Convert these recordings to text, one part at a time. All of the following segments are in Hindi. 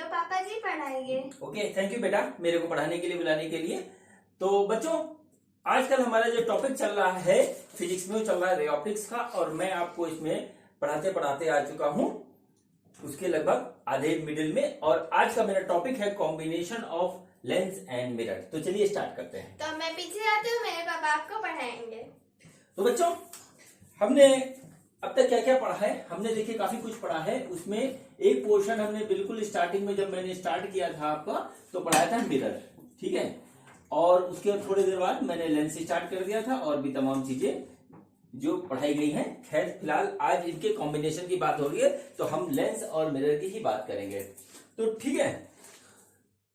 तो पापा जी पढ़ाएंगे। ओके, थैंक यू बेटा मेरे को पढ़ाने के लिए, बुलाने के लिए। तो बच्चों, आजकल हमारा जो टॉपिक चल रहा है फिजिक्स में, वो चल रहा है रे ऑप्टिक्स का, और मैं आपको इसमें पढ़ाते पढ़ाते आ चुका हूं उसके लगभग आधे मिडिल में। और आज का मेरा टॉपिक है combination of lens and mirror. तो चलिए स्टार्ट करते हैं। तो मैं पीछे आती हूँ, मेरे पापा आपको पढ़ाएंगे। तो बच्चों, हमने अब तक क्या क्या पढ़ा है? हमने देखिए काफी कुछ पढ़ा है। उसमें एक पोर्शन हमने बिल्कुल स्टार्टिंग में, जब मैंने स्टार्ट किया था आपका, तो पढ़ाया था मिरर, ठीक है। और उसके थोड़ी देर बाद मैंने लेंस स्टार्ट कर दिया था, और भी तमाम चीजें जो पढ़ाई गई हैं। खैर फिलहाल आज इनके कॉम्बिनेशन की बात हो रही है, तो हम लेंस और मिरर की ही बात करेंगे। तो ठीक है,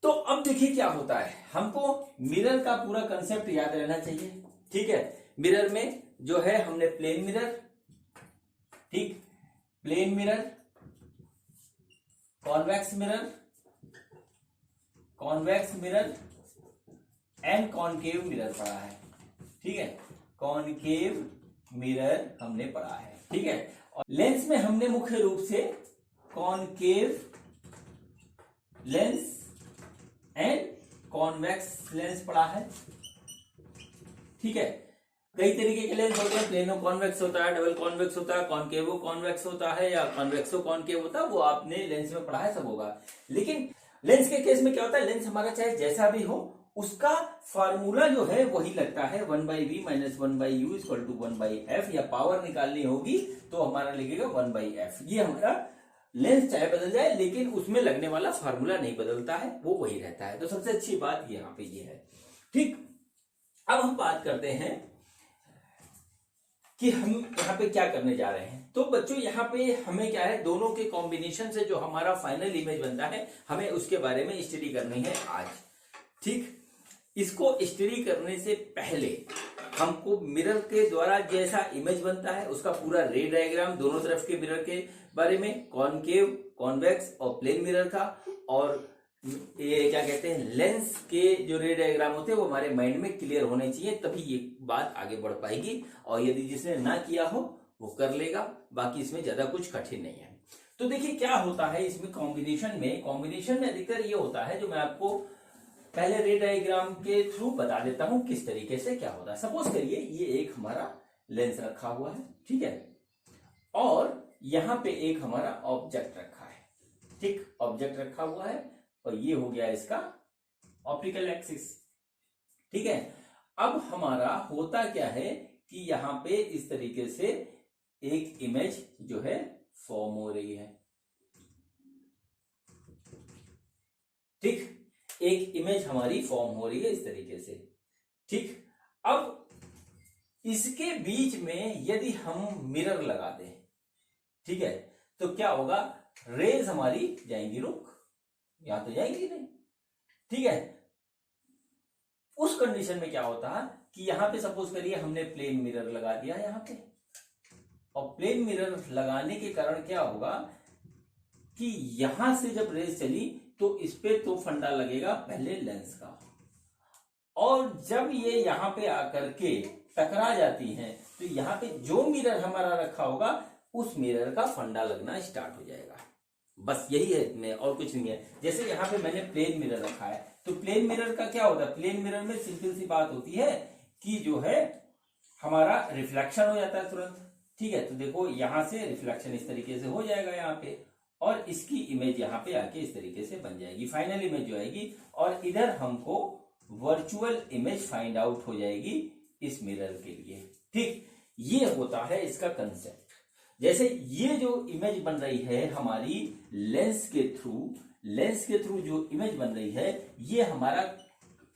तो अब देखिए क्या होता है। हमको मिरर का पूरा कंसेप्ट याद रहना चाहिए, ठीक है। मिरर में जो है, हमने प्लेन मिरर, ठीक, plane mirror, convex mirror, convex mirror and concave mirror पढ़ा है, ठीक है। कॉनकेव मिरर हमने पढ़ा है, ठीक है। और लेंस में हमने मुख्य रूप से concave lens and convex lens पढ़ा है, ठीक है। कई तरीके के लेंस होते हैं, प्लेनो कॉन्वेक्स होता है, डबल कॉन्वेक्स होता है, कॉनकेवो कॉन्वेक्स होता है, या कॉन्वेक्सो कॉनकेव होता है, वो आपने लेंस में पढ़ा है, सब होगा। लेकिन लेंस के केस में क्या होता है, लेंस हमारा चाहे जैसा भी हो, उसका फार्मूला जो है वही लगता है, 1/v - 1/u = 1/f, या पावर निकालनी होगी तो हमारा लगेगा 1/f। ये हमारा लेंस चाहे बदल जाए, लेकिन उसमें लगने वाला फार्मूला नहीं बदलता है, वो वही रहता है। तो सबसे अच्छी बात यहाँ पे ये है, ठीक। अब हम बात करते हैं कि हम यहाँ पे क्या करने जा रहे हैं। तो बच्चों, यहाँ पे हमें क्या है, दोनों के कॉम्बिनेशन से जो हमारा फाइनल इमेज बनता है, हमें उसके बारे में स्टडी करनी है आज, ठीक। इसको स्टडी करने से पहले हमको मिरर के द्वारा जैसा इमेज बनता है उसका पूरा रे डायग्राम, दोनों तरफ के मिरर के बारे में, कॉनकेव, कॉन्वेक्स और प्लेन मिरर का, और ये क्या कहते हैं, लेंस के जो रे डायग्राम होते हैं वो हमारे माइंड में क्लियर होने चाहिए, तभी ये बात आगे बढ़ पाएगी। और यदि जिसने ना किया हो वो कर लेगा, बाकी इसमें ज्यादा कुछ कठिन नहीं है। तो देखिए क्या होता है इसमें कॉम्बिनेशन में अधिकतर ये होता है, जो मैं आपको पहले रे डायग्राम के थ्रू बता देता हूं किस तरीके से क्या होता है। सपोज करिए ये एक हमारा लेंस रखा हुआ है, ठीक है, और यहां पे एक हमारा ऑब्जेक्ट रखा है, ठीक, ऑब्जेक्ट रखा हुआ है, और ये हो गया इसका ऑप्टिकल एक्सिस, ठीक है। अब हमारा होता क्या है कि यहां पे इस तरीके से एक इमेज जो है फॉर्म हो रही है, ठीक, एक इमेज हमारी फॉर्म हो रही है इस तरीके से, ठीक। अब इसके बीच में यदि हम मिरर लगा दें, ठीक है, तो क्या होगा, रेज हमारी जाएंगी रुक, यहां तो जाएंगी नहीं, ठीक है। उस कंडीशन में क्या होता है कि यहां पे सपोज करिए हमने प्लेन मिरर लगा दिया यहां पे, और प्लेन मिरर लगाने के कारण क्या होगा कि यहां से जब रेज चली तो इस पे तो फंडा लगेगा पहले लेंस का, और जब ये यहां पे आकर के टकरा जाती हैं, तो यहां पे जो मिरर हमारा रखा होगा उस मिरर का फंडा लगना स्टार्ट हो जाएगा। बस यही है इसमें, और कुछ नहीं है। जैसे यहाँ पे मैंने प्लेन मिरर रखा है, तो प्लेन मिरर का क्या होता है, प्लेन मिरर में सिंपल सी बात होती है कि जो है हमारा रिफ्लेक्शन हो जाता है तुरंत, ठीक है। तो देखो यहां से रिफ्लेक्शन इस तरीके से हो जाएगा यहाँ पे, और इसकी इमेज यहाँ पे आके इस तरीके से बन जाएगी, फाइनल इमेज जो आएगी, और इधर हमको वर्चुअल इमेज फाइंड आउट हो जाएगी इस मिरर के लिए, ठीक। ये होता है इसका कंसेप्ट। जैसे ये जो इमेज बन रही है हमारी लेंस के थ्रू जो इमेज बन रही है, ये हमारा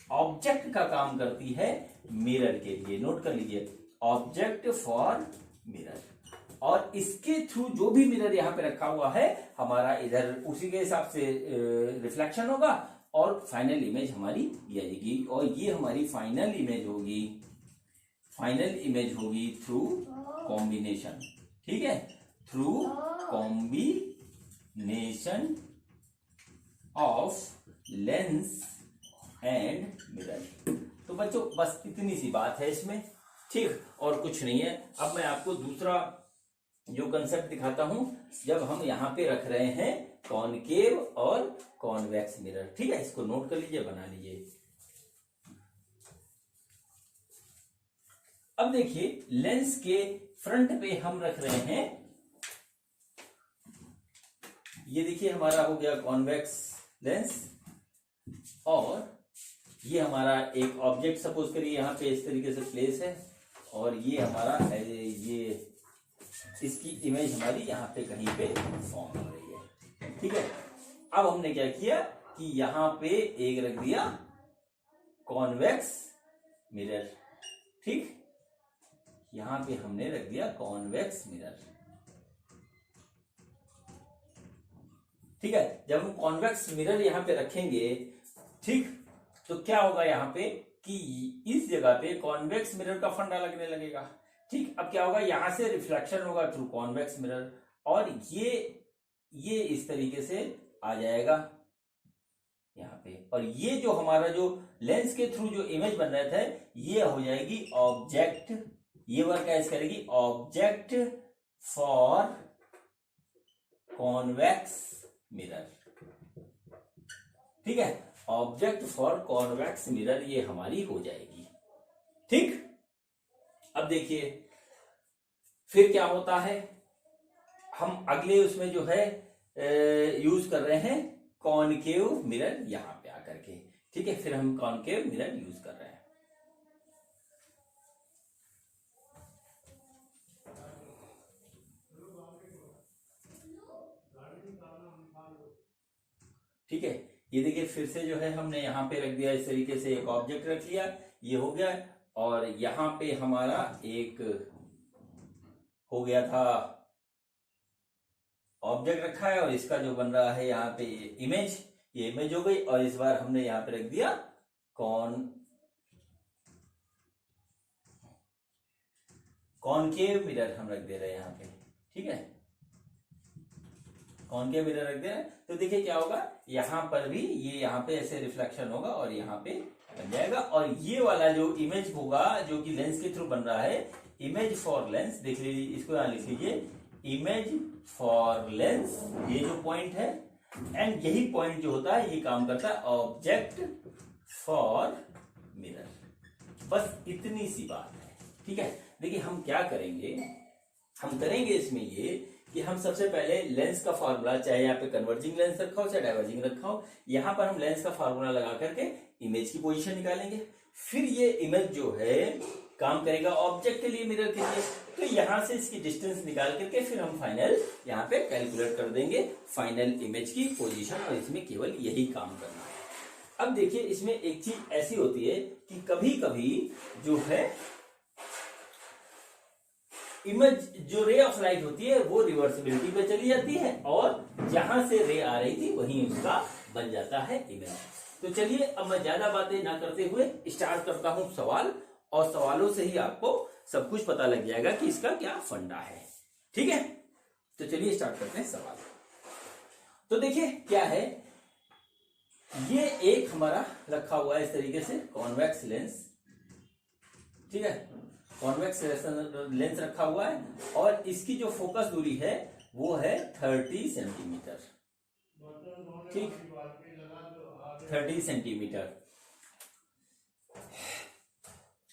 ऑब्जेक्ट का काम करती है मिरर के लिए। नोट कर लीजिए, ऑब्जेक्ट फॉर मिरर, और इसके थ्रू जो भी मिरर यहां पे रखा हुआ है हमारा, इधर उसी के हिसाब से रिफ्लेक्शन होगा, और फाइनल इमेज हमारी ये आएगी, और ये हमारी फाइनल इमेज होगी थ्रू कॉम्बिनेशन, ठीक है, through combination of lens and mirror. तो बच्चों बस इतनी सी बात है इसमें, ठीक, और कुछ नहीं है। अब मैं आपको दूसरा जो कंसेप्ट दिखाता हूं, जब हम यहां पे रख रहे हैं कॉनकेव और कॉन्वेक्स मिरर। ठीक है, इसको नोट कर लीजिए, बना लीजिए। अब देखिए लेंस के फ्रंट पे हम रख रहे हैं, ये देखिए हमारा हो गया कॉन्वेक्स लेंस, और ये हमारा एक ऑब्जेक्ट सपोज करिए यहाँ पे इस तरीके से प्लेस है, और ये हमारा ये इसकी इमेज हमारी यहाँ पे कहीं पे फॉर्म हो रही है। ठीक है, अब हमने क्या किया कि यहाँ पे एक रख दिया कॉन्वेक्स मिरर। ठीक, यहां पे हमने रख दिया कॉन्वेक्स मिरर। ठीक है, जब हम कॉन्वेक्स मिरर यहां पे रखेंगे, ठीक, तो क्या होगा यहाँ पे कि इस जगह पे कॉन्वेक्स मिरर का फंडा लगने लगेगा। ठीक, अब क्या होगा, यहां से रिफ्लेक्शन होगा थ्रू कॉन्वेक्स मिरर, और ये इस तरीके से आ जाएगा यहाँ पे, और ये जो हमारा जो लेंस के थ्रू जो इमेज बन रहा था, ये हो जाएगी ऑब्जेक्ट, ये वर्क कैसे करेगी, ऑब्जेक्ट फॉर कॉन्वेक्स मिरर। ठीक है, ऑब्जेक्ट फॉर कॉन्वेक्स मिरर ये हमारी हो जाएगी। ठीक, अब देखिए फिर क्या होता है, हम अगले उसमें जो है यूज कर रहे हैं कॉनकेव मिरर यहां पे आकर के। ठीक है, फिर हम कॉनकेव मिरर यूज कर रहे हैं। ठीक है, ये देखिए फिर से जो है हमने यहाँ पे रख दिया, इस तरीके से एक ऑब्जेक्ट रख लिया, ये हो गया, और यहाँ पे हमारा एक हो गया था ऑब्जेक्ट रखा है, और इसका जो बन रहा है यहाँ पे इमेज, ये इमेज हो गई, और इस बार हमने यहाँ पे रख दिया कॉनकेव मिरर हम रख दे रहे हैं यहाँ पे। ठीक है, कॉनकेव मिरर रख दे रहे हैं, तो देखिए क्या होगा, यहाँ पर भी ये यहाँ पे ऐसे रिफ्लेक्शन होगा और यहाँ पे बन जाएगा, और ये वाला जो इमेज होगा जो कि लेंस के थ्रू बन रहा है, इमेज फॉर लेंस, देख लीजिए, इसको यहाँ लिख लीजिए, इमेज फॉर लेंस, ये जो पॉइंट है, एंड यही पॉइंट जो होता है ये काम करता है ऑब्जेक्ट फॉर मिरर। बस इतनी सी बात है। ठीक है, देखिए हम क्या करेंगे, हम करेंगे इसमें ये कि हम सबसे पहले लेंस का फार्मूला, चाहे यहाँ पे कन्वर्जिंग लेंस रखा हो चाहे डाइवर्जिंग रखा हो, यहां पर हम लेंस का फार्मूला लगा करके इमेज की पोजीशन निकालेंगे। फिर ये इमेज जो है काम करेगा ऑब्जेक्ट के लिए, मिरर के लिए, तो यहां से इसकी डिस्टेंस निकाल करके फिर हम फाइनल यहाँ पे कैलकुलेट कर देंगे फाइनल इमेज की पोजीशन, और इसमें केवल यही काम करना है। अब देखिए इसमें एक चीज ऐसी होती है कि कभी कभी जो है इमेज, जो रे ऑफ लाइट होती है वो रिवर्सिबिलिटी पे चली जाती है, और जहां से रे आ रही थी वहीं उसका बन जाता है इमेज। तो चलिए अब मैं ज्यादा बातें ना करते हुए स्टार्ट करता हूं सवाल, और सवालों से ही आपको सब कुछ पता लग जाएगा कि इसका क्या फंडा है। ठीक है, तो चलिए स्टार्ट करते हैं सवाल। तो देखिए क्या है, ये एक हमारा रखा हुआ है इस तरीके से कॉन्वेक्स लेंस। ठीक है, कॉन्वेक्स लेंस रखा हुआ है, और इसकी जो फोकस दूरी है वो है 30 सेंटीमीटर। ठीक, 30 सेंटीमीटर।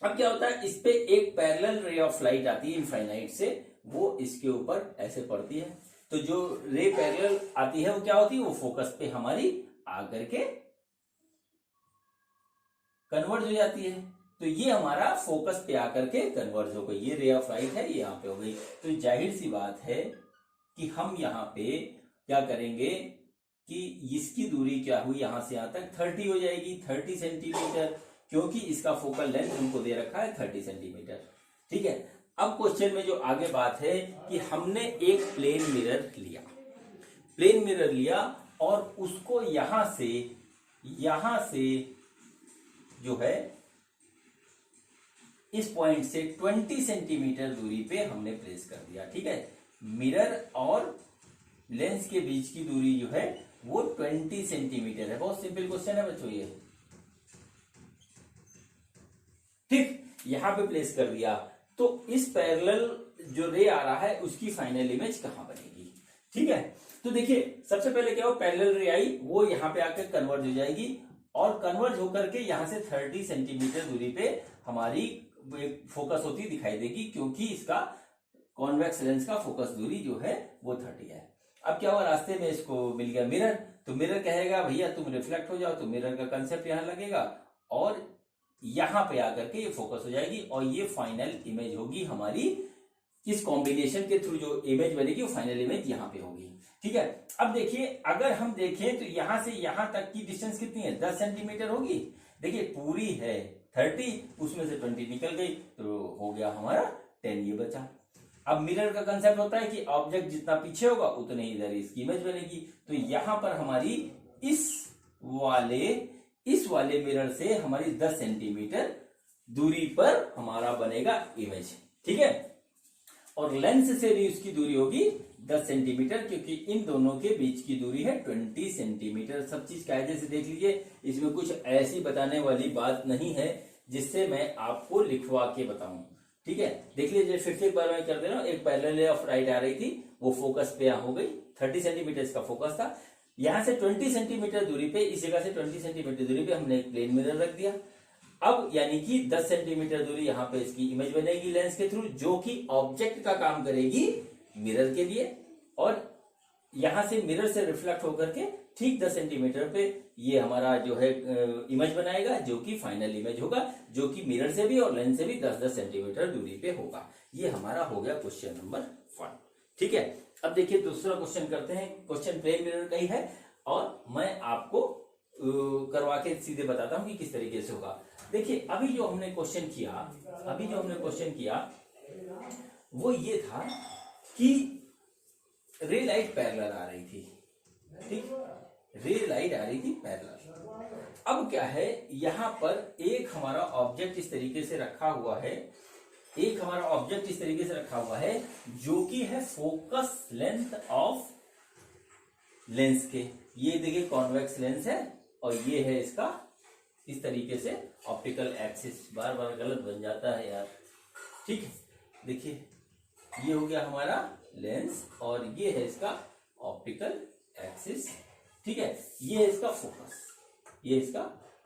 अब क्या होता है, इस पे एक पैरेलल रे ऑफ लाइट आती है इनफाइनाइट से, वो इसके ऊपर ऐसे पड़ती है, तो जो रे पैरेलल आती है वो क्या होती है, वो फोकस पे हमारी आकर के कन्वर्ज हो जाती है। तो ये हमारा फोकस पे आकर के कन्वर्ज हो गई, ये रे ऑफ लाइट है, ये यहाँ पे हो गई। तो जाहिर सी बात है कि हम यहाँ पे क्या करेंगे कि इसकी दूरी क्या हुई, यहां से यहां तक 30 हो जाएगी, 30 सेंटीमीटर, क्योंकि इसका फोकल लेंथ हमको दे रखा है 30 सेंटीमीटर। ठीक है, अब क्वेश्चन में जो आगे बात है कि हमने एक प्लेन मिरर लिया, प्लेन मिरर लिया, और उसको यहां से जो है इस पॉइंट से 20 सेंटीमीटर दूरी पे हमने प्लेस कर दिया। ठीक है, मिरर और लेंस के बीच की दूरी जो है वो 20 सेंटीमीटर है। बहुत सिंपल क्वेश्चन है बच्चों ये। ठीक, यहां पे प्लेस कर दिया, तो इस पैरेलल जो रे आ रहा है उसकी फाइनल इमेज कहां बनेगी। ठीक है। तो देखिए सबसे पहले क्या हो, पैरेलल रे आई वो यहाँ पे आकर कन्वर्ज हो जाएगी और कन्वर्ज होकर के यहाँ से 30 सेंटीमीटर दूरी पे हमारी फोकस होती दिखाई देगी, क्योंकि इसका कॉन्वेक्स लेंस का फोकस दूरी जो है वो 30 है। अब क्या हुआ, रास्ते में इसको मिल गया मिरर, तो मिरर कहेगा भैया तुम रिफ्लेक्ट हो जाओ, तो मिरर का कंसेप्ट यहाँ लगेगा और यहाँ पे आकर के ये फोकस हो जाएगी और ये फाइनल इमेज होगी हमारी। इस कॉम्बिनेशन के थ्रू जो इमेज बनेगी वो फाइनल इमेज यहाँ पे होगी। ठीक है। अब देखिए अगर हम देखें तो यहां से यहां तक की डिस्टेंस कितनी है, 10 सेंटीमीटर होगी। देखिए पूरी है 30, उसमें से 20 निकल गई तो हो गया हमारा 10, ये बचा। अब मिरर का कंसेप्ट होता है कि ऑब्जेक्ट जितना पीछे होगा उतने ही इधर इसकी इमेज बनेगी। तो यहां पर हमारी इस वाले मिरर से हमारी 10 सेंटीमीटर दूरी पर हमारा बनेगा इमेज। ठीक है। और लेंस से भी उसकी दूरी होगी 10 सेंटीमीटर, क्योंकि इन दोनों के बीच की दूरी है 20 सेंटीमीटर। सब चीज कायदे से देख लीजिए, इसमें कुछ ऐसी बताने वाली बात नहीं है जिससे मैं आपको लिखवा के बताऊं। ठीक है। देख लीजिए फिर से एक बार मैं कर दे रहा हूं। एक पैरेलल ऑफ राइट आ रही थी, वो फोकस पे हो गई, 30 सेंटीमीटर इसका फोकस था। यहां से 20 सेंटीमीटर दूरी पे, इस जगह से 20 सेंटीमीटर दूरी पे हमने एक प्लेन मिरर रख दिया। अब यानी कि 10 सेंटीमीटर दूरी यहां पे इसकी इमेज बनेगी लेंस के थ्रू, जो कि ऑब्जेक्ट का काम करेगी मिरर के लिए, और यहां से मिरर से रिफ्लेक्ट होकर के ठीक 10 सेंटीमीटर पे ये हमारा जो है इमेज बनाएगा, जो कि फाइनल इमेज होगा, जो कि मिरर से भी और लेंस से भी 10-10 सेंटीमीटर दूरी पे होगा। ये हमारा हो गया क्वेश्चन नंबर 1। ठीक है। अब देखिए दूसरा क्वेश्चन करते हैं। क्वेश्चन प्लेन मिरर का ही है और मैं आपको करवा के सीधे बताता हूं कि किस तरीके से होगा। देखिए अभी जो हमने क्वेश्चन किया वो ये था कि रे लाइट पैरेलल आ रही थी। ठीक, रे लाइट आ रही थी पैरेलल। अब क्या है, यहां पर एक हमारा ऑब्जेक्ट इस तरीके से रखा हुआ है, जो कि है फोकस लेंथ ऑफ लेंस के। ये देखिए कॉन्वेक्स लेंस है और ये है इसका इस तरीके से ऑप्टिकल एक्सिस। बार बार गलत बन जाता है यार। ठीक है। देखिए ये हो गया हमारा लेंस और ये है इसका ऑप्टिकल एक्सिस। ठीक है। ये है इसका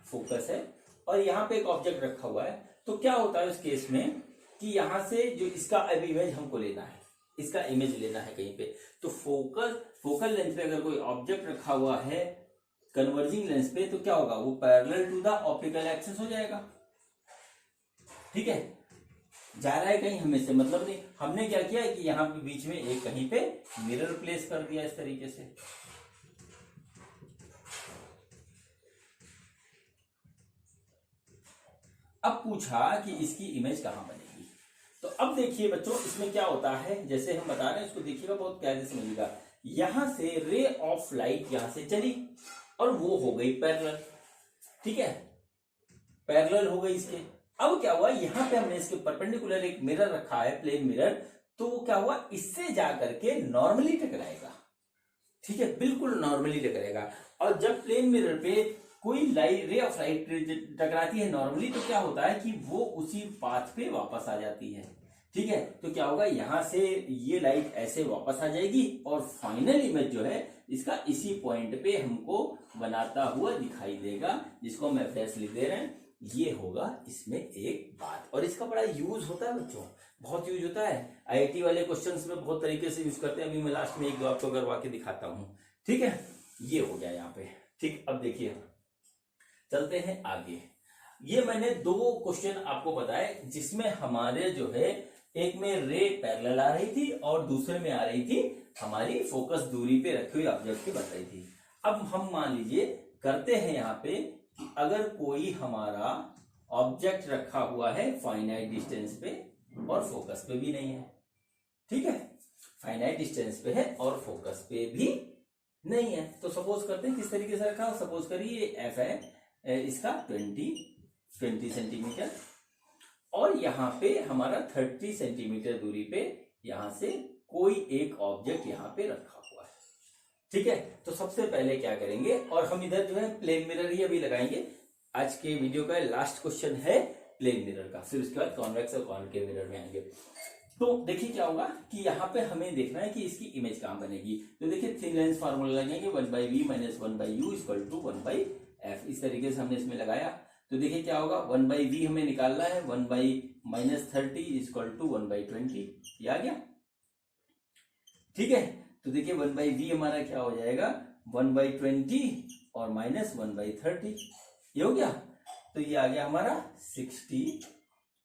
फोकस है और यहाँ पे एक ऑब्जेक्ट रखा हुआ है। तो क्या होता है उस केस में कि यहां से जो इसका अब इमेज हमको लेना है, इसका इमेज लेना है कहीं पे, तो फोकल लेंस पे अगर कोई ऑब्जेक्ट रखा हुआ है कन्वर्जिंग लेंस पे, तो क्या होगा, वो parallel to the optical axis हो जाएगा। ठीक है। जा रहा है कहीं, हमें से मतलब नहीं। हमने क्या किया है कि यहां पे बीच में एक कहीं पे मिरर प्लेस कर दिया इस तरीके से। अब पूछा कि इसकी इमेज कहां बनेगी। तो अब देखिए बच्चों, इसमें क्या होता है, जैसे हम बता रहे हैं, इसको देखिएगा, बहुत कायदे से समझिएगा। यहां से रे ऑफ लाइट यहां से चली और वो हो गई पैरेलल। ठीक है, पैरेलल हो गई इसके। अब क्या हुआ, यहां पे हमने इसके परपेंडिकुलर एक मिरर रखा है, प्लेन मिरर, तो वो क्या हुआ, इससे जाकर के नॉर्मली टकराएगा। ठीक है, बिल्कुल नॉर्मली टकराएगा। और जब प्लेन मिरर पे कोई लाइट, रे ऑफ लाइट टकराती है नॉर्मली, तो क्या होता है कि वो उसी पाथ पे वापस आ जाती है। ठीक है। तो क्या होगा, यहां से ये लाइट ऐसे वापस आ जाएगी और फाइनल इमेज जो है इसका इसी पॉइंट पे हमको बनाता हुआ दिखाई देगा, जिसको हम एफ लिख दे रहे हैं। ये होगा इसमें एक बात, और इसका बड़ा यूज होता है बच्चों, बहुत यूज होता है। आईआईटी वाले क्वेश्चंस में बहुत तरीके से यूज करते हैं। अभी मैं लास्ट में एक दो आपको करवा के दिखाता हूं। ठीक है, ये हो गया यहाँ पे। ठीक, अब देखिए चलते हैं आगे। ये मैंने 2 क्वेश्चन आपको बताए, जिसमें हमारे जो है एक में रे पैरेलल आ रही थी और दूसरे में आ रही थी हमारी फोकस दूरी पे रखी हुई ऑब्जेक्ट की बन रही थी। अब हम मान लीजिए करते हैं यहाँ पे कि अगर कोई हमारा ऑब्जेक्ट रखा हुआ है फाइनाइट डिस्टेंस पे और फोकस पे भी नहीं है। ठीक है, फाइनाइट डिस्टेंस पे है और फोकस पे भी नहीं है, तो सपोज करते हैं किस तरीके से रखा हो। सपोज करिए एफ है इसका 20 सेंटीमीटर और यहाँ पे हमारा 30 सेंटीमीटर दूरी पे यहां से कोई एक ऑब्जेक्ट यहाँ पे रखा हुआ है। ठीक है, तो सबसे पहले क्या करेंगे, और हम इधर जो है प्लेन मिरर ही अभी लगाएंगे। आज के वीडियो का लास्ट क्वेश्चन है प्लेन मिरर का, फिर उसके बाद कॉन्वेक्स और कॉनकेव मिरर में आएंगे। तो देखिए क्या होगा कि यहाँ पे हमें देखना है कि इसकी इमेज कहाँ बनेगी। तो देखिए थिन लेंस फार्मूला लगाएंगे 1/v minus 1/u equal to 1/f। इस तरीके से हमने इसमें लगाया। तो देखिए क्या होगा 1/v हमें निकालना है 1/-30 इक्वल टू 1/20। ये आ गया। ठीक है, तो देखिए 1/v हमारा क्या हो जाएगा 1/20 और माइनस 1/30। ये हो गया। तो ये आ गया हमारा 60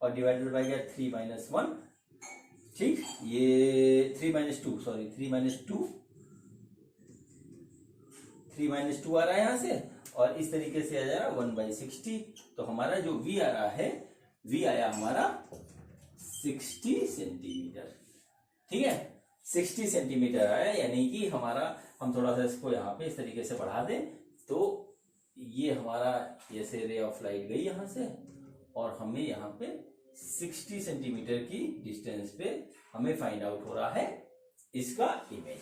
और डिवाइडेड बाय गया 3 - 1। ठीक, ये 3 - 2 सॉरी 3 - 2 आ रहा है यहां से, और इस तरीके से आ जा रहा 1/60। तो हमारा जो v आ रहा है, v आया हमारा 60 सेंटीमीटर। ठीक है, 60 सेंटीमीटर आया, यानी कि हमारा, हम थोड़ा सा इसको यहाँ पे इस तरीके से बढ़ा दें तो ये हमारा ऐसे रे ऑफ लाइट गई यहां से, और हमें यहाँ पे 60 सेंटीमीटर की डिस्टेंस पे हमें फाइंड आउट हो रहा है इसका इमेज।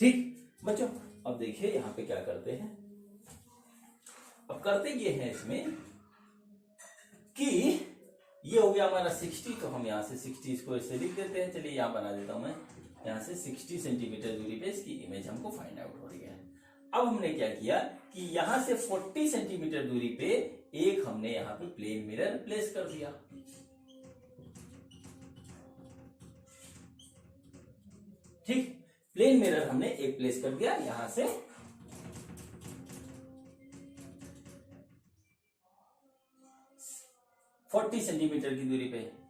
ठीक बच्चों, अब देखिए यहाँ पे क्या करते हैं। अब करते ये हैं इसमें कि ये हो गया हमारा 60, तो हम यहाँ से 60 इसको ऐसे लिख देते हैं। चलिए यहाँ बना देता हूं मैं, यहाँ से 60 सेंटीमीटर दूरी पे इसकी इमेज हमको फाइंड आउट हो रही है। अब हमने क्या किया कि यहां से 40 सेंटीमीटर दूरी पे एक हमने यहाँ पे प्लेन मिरर प्लेस कर दिया। ठीक, प्लेन मिरर हमने एक प्लेस कर दिया यहां से 40 सेंटीमीटर की दूरी पे।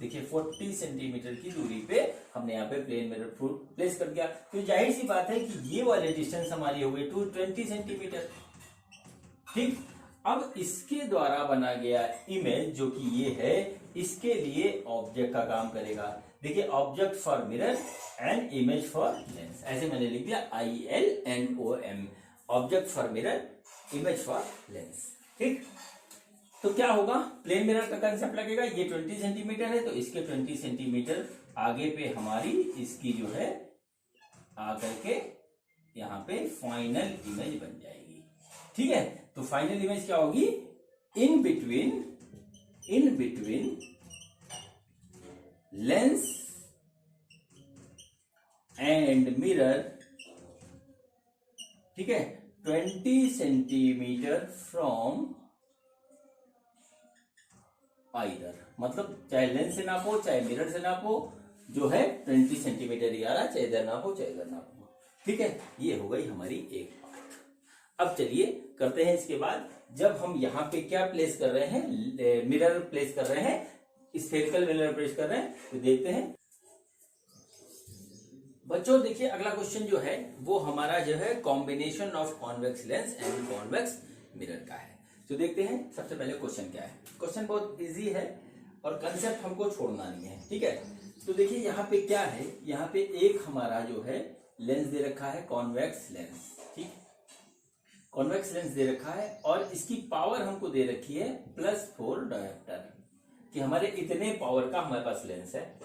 देखिए 40 सेंटीमीटर की दूरी पे हमने यहाँ पे प्लेन मिरर प्लेस कर दिया। तो जाहिर सी बात है कि ये वाले डिस्टेंस हमारी हो गई 220 सेंटीमीटर। ठीक, अब इसके द्वारा बना गया इमेज जो कि ये है, इसके लिए ऑब्जेक्ट का काम करेगा। देखिए object for mirror and image for Lenz, ऐसे मैंने लिख दिया ILNOM, object for mirror image for Lenz. ठीक, तो क्या होगा, प्लेन मिरर का कंसेप्ट लगेगा। ये 20 सेंटीमीटर है, तो इसके 20 सेंटीमीटर आगे पे हमारी इसकी जो है आकर के यहाँ पे फाइनल इमेज बन जाएगी। ठीक है, तो फाइनल इमेज क्या होगी, in between lens and mirror. ठीक है, 20 सेंटीमीटर फ्रॉम आइदर, मतलब चाहे लेंस से नापो चाहे मिरर से नापो, जो है 20 सेंटीमीटर ही आ रहा, चाहे इधर नापो चाहे इधर नापो। ठीक है, ये हो गई हमारी एक बात। अब चलिए करते हैं इसके बाद, जब हम यहाँ पे क्या प्लेस कर रहे हैं, मिरर प्लेस कर रहे हैं, स्फेरिकल मिरर प्लेस कर रहे हैं, तो देखते हैं बच्चों। देखिए अगला क्वेश्चन जो है वो हमारा जो है combination of convex lens and convex mirror का है। तो देखते हैं सबसे पहले क्वेश्चन क्या है। क्वेश्चन बहुत इजी है और कंसेप्ट हमको छोड़ना नहीं है। ठीक है, तो देखिए यहाँ पे क्या है, यहाँ पे एक हमारा जो है लेंस दे रखा है कॉन्वेक्स लेंस। ठीक, कॉन्वेक्स लेंस दे रखा है और इसकी पावर हमको दे रखी है +4 डायोप्टर, कि हमारे इतने पावर का हमारे पास लेंस है।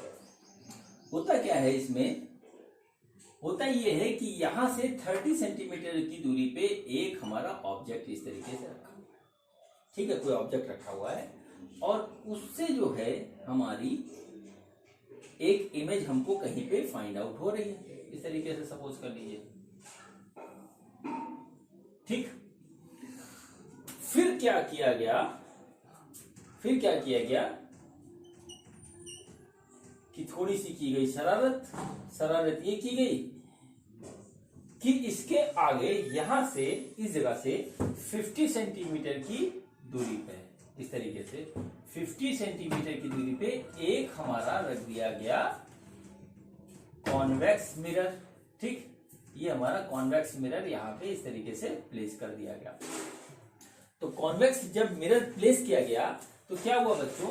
होता क्या है इसमें, होता ये है कि यहां से 30 सेंटीमीटर की दूरी पे एक हमारा ऑब्जेक्ट इस तरीके से रखा हुआ है। ठीक है, कोई ऑब्जेक्ट रखा हुआ है और उससे जो है हमारी एक इमेज हमको कहीं पे फाइंड आउट हो रही है, इस तरीके से सपोज कर लीजिए। ठीक, फिर क्या किया गया कि थोड़ी सी की गई शरारत ये की गई कि इसके आगे यहां से इस जगह से 50 सेंटीमीटर की दूरी पे, इस तरीके से 50 सेंटीमीटर की दूरी पे एक हमारा रख दिया गया कॉन्वेक्स मिरर। ठीक, ये हमारा कॉन्वेक्स मिरर यहाँ पे इस तरीके से प्लेस कर दिया गया। तो कॉन्वेक्स जब मिरर प्लेस किया गया तो क्या हुआ बच्चों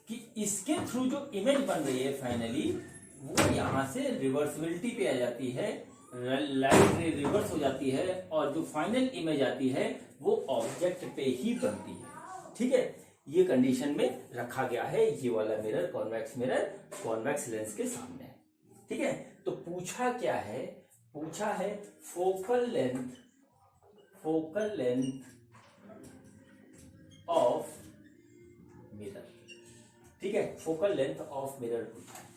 कि इसके थ्रू जो इमेज बन रही है फाइनली, वो यहां से रिवर्सिबिलिटी पे आ जाती है, लाइट रे रिवर्स हो जाती है और जो फाइनल इमेज आती है वो ऑब्जेक्ट पे ही बनती है। ठीक है, ये कंडीशन में रखा गया है ये वाला mirror, convex mirror convex lens के सामने। ठीक है, तो पूछा क्या है, पूछा है फोकल लेंथ ऑफ मिरर। ठीक है, फोकल लेंथ ऑफ मिरर पूछा है।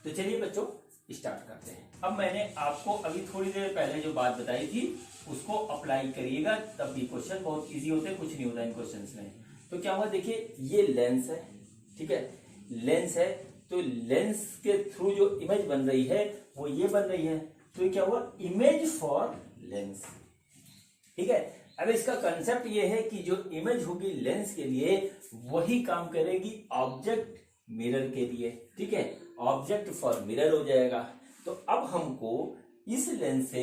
तो चलिए बच्चों स्टार्ट करते हैं। अब मैंने आपको अभी थोड़ी देर पहले जो बात बताई थी उसको अप्लाई करिएगा, तब भी क्वेश्चन बहुत इजी होते हैं, कुछ नहीं होता इन क्वेश्चंस में। तो क्या हुआ, देखिए ये लेंस है, ठीक है, लेंस है, तो लेंस के थ्रू जो इमेज बन रही है वो ये बन रही है। तो ये क्या हुआ, इमेज फॉर लेंस, ठीक है। अब इसका कंसेप्ट ये है कि जो इमेज होगी लेंस के लिए वही काम करेगी ऑब्जेक्ट मिरर के लिए, ठीक है, ऑब्जेक्ट फॉर मिरर हो जाएगा। तो अब हमको इस लेंस से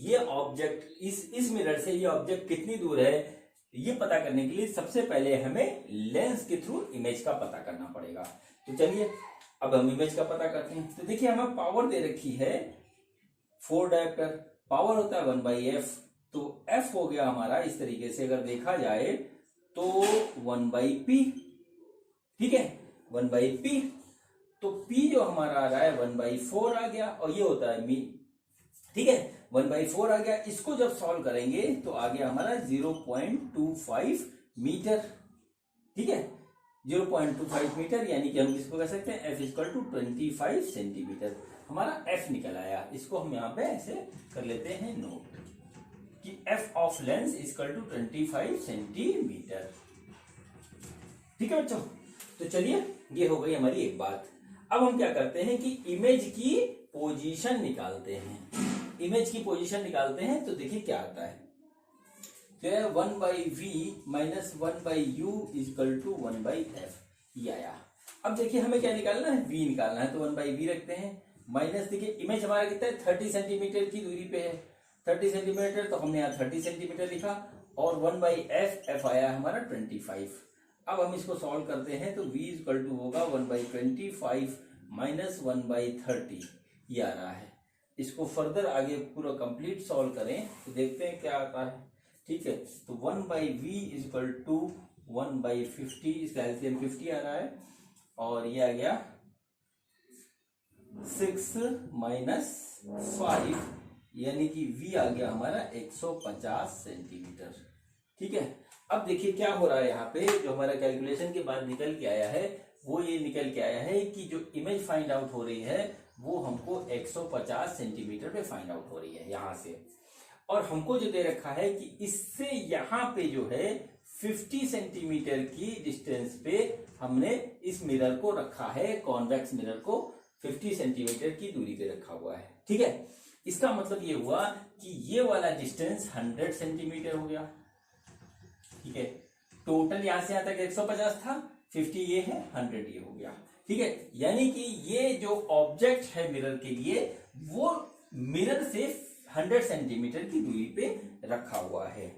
ये ऑब्जेक्ट, इस मिरर से ये ऑब्जेक्ट कितनी दूर है ये पता करने के लिए सबसे पहले हमें लेंस के थ्रू इमेज का पता करना पड़ेगा। तो चलिए अब हम इमेज का पता करते हैं। तो देखिए हमें पावर दे रखी है 4 डायोप्टर, पावर होता है 1/f, तो f हो गया हमारा इस तरीके से अगर देखा जाए तो 1/p, ठीक है, 1/p। तो p जो हमारा आ रहा है 1/4 आ गया, और ये होता है मी, ठीक है, 1/4 आ गया। इसको जब सॉल्व करेंगे तो आ गया हमारा 0.25 मीटर, ठीक है, 0.25 मीटर, यानी कि हम इसको कह सकते हैं f = 25 सेंटीमीटर। हमारा f निकल आया। इसको हम यहाँ पे ऐसे कर लेते हैं नोट कि f ऑफ लेंस = 25 सेंटीमीटर, ठीक है बच्चों। तो चलिए ये हो गई हमारी एक बात। अब हम क्या करते हैं कि इमेज की पोजीशन निकालते हैं। इमेज की पोजीशन निकालते हैं तो देखिए क्या आता है, तो 1/v - 1/u = 1/f, ये आया। अब देखिए हमें क्या निकालना है, v निकालना है, तो 1/v रखते हैं, माइनस देखिए इमेज हमारा कितना है 30 सेंटीमीटर की दूरी पे है, 30 सेंटीमीटर, तो हमने यहाँ 30 सेंटीमीटर लिखा, और 1/f, f आया हमारा 25। अब हम इसको सॉल्व करते हैं तो v = होगा 1/25 - 1/30, ये आ रहा है। इसको फर्दर आगे पूरा कंप्लीट सॉल्व करें तो देखते हैं क्या आता है, ठीक है। तो 1/v = 1/50, इसका एलसीएम 50 आ रहा है, और ये आ गया 6 - 5, यानी कि v आ गया हमारा 150 सेंटीमीटर, ठीक है। अब देखिए क्या हो रहा है यहाँ पे, जो हमारा कैलकुलेशन के बाद निकल के आया है वो ये निकल के आया है कि जो इमेज फाइंड आउट हो रही है वो हमको 150 सेंटीमीटर पे फाइंड आउट हो रही है यहाँ से, और हमको जो दे रखा है कि इससे यहाँ पे जो है 50 सेंटीमीटर की डिस्टेंस पे हमने इस मिरर को रखा है, कॉन्वेक्स मिरर को 50 सेंटीमीटर की दूरी पे रखा हुआ है, ठीक है। इसका मतलब ये हुआ कि ये वाला डिस्टेंस 100 सेंटीमीटर हो गया, ठीक है। टोटल यहां से यहां तक 150 था, 50 ये है, 100 ये हो गया, ठीक है। यानी कि ये जो ऑब्जेक्ट है मिरर के लिए वो मिरर से 100 सेंटीमीटर की दूरी पे रखा हुआ है,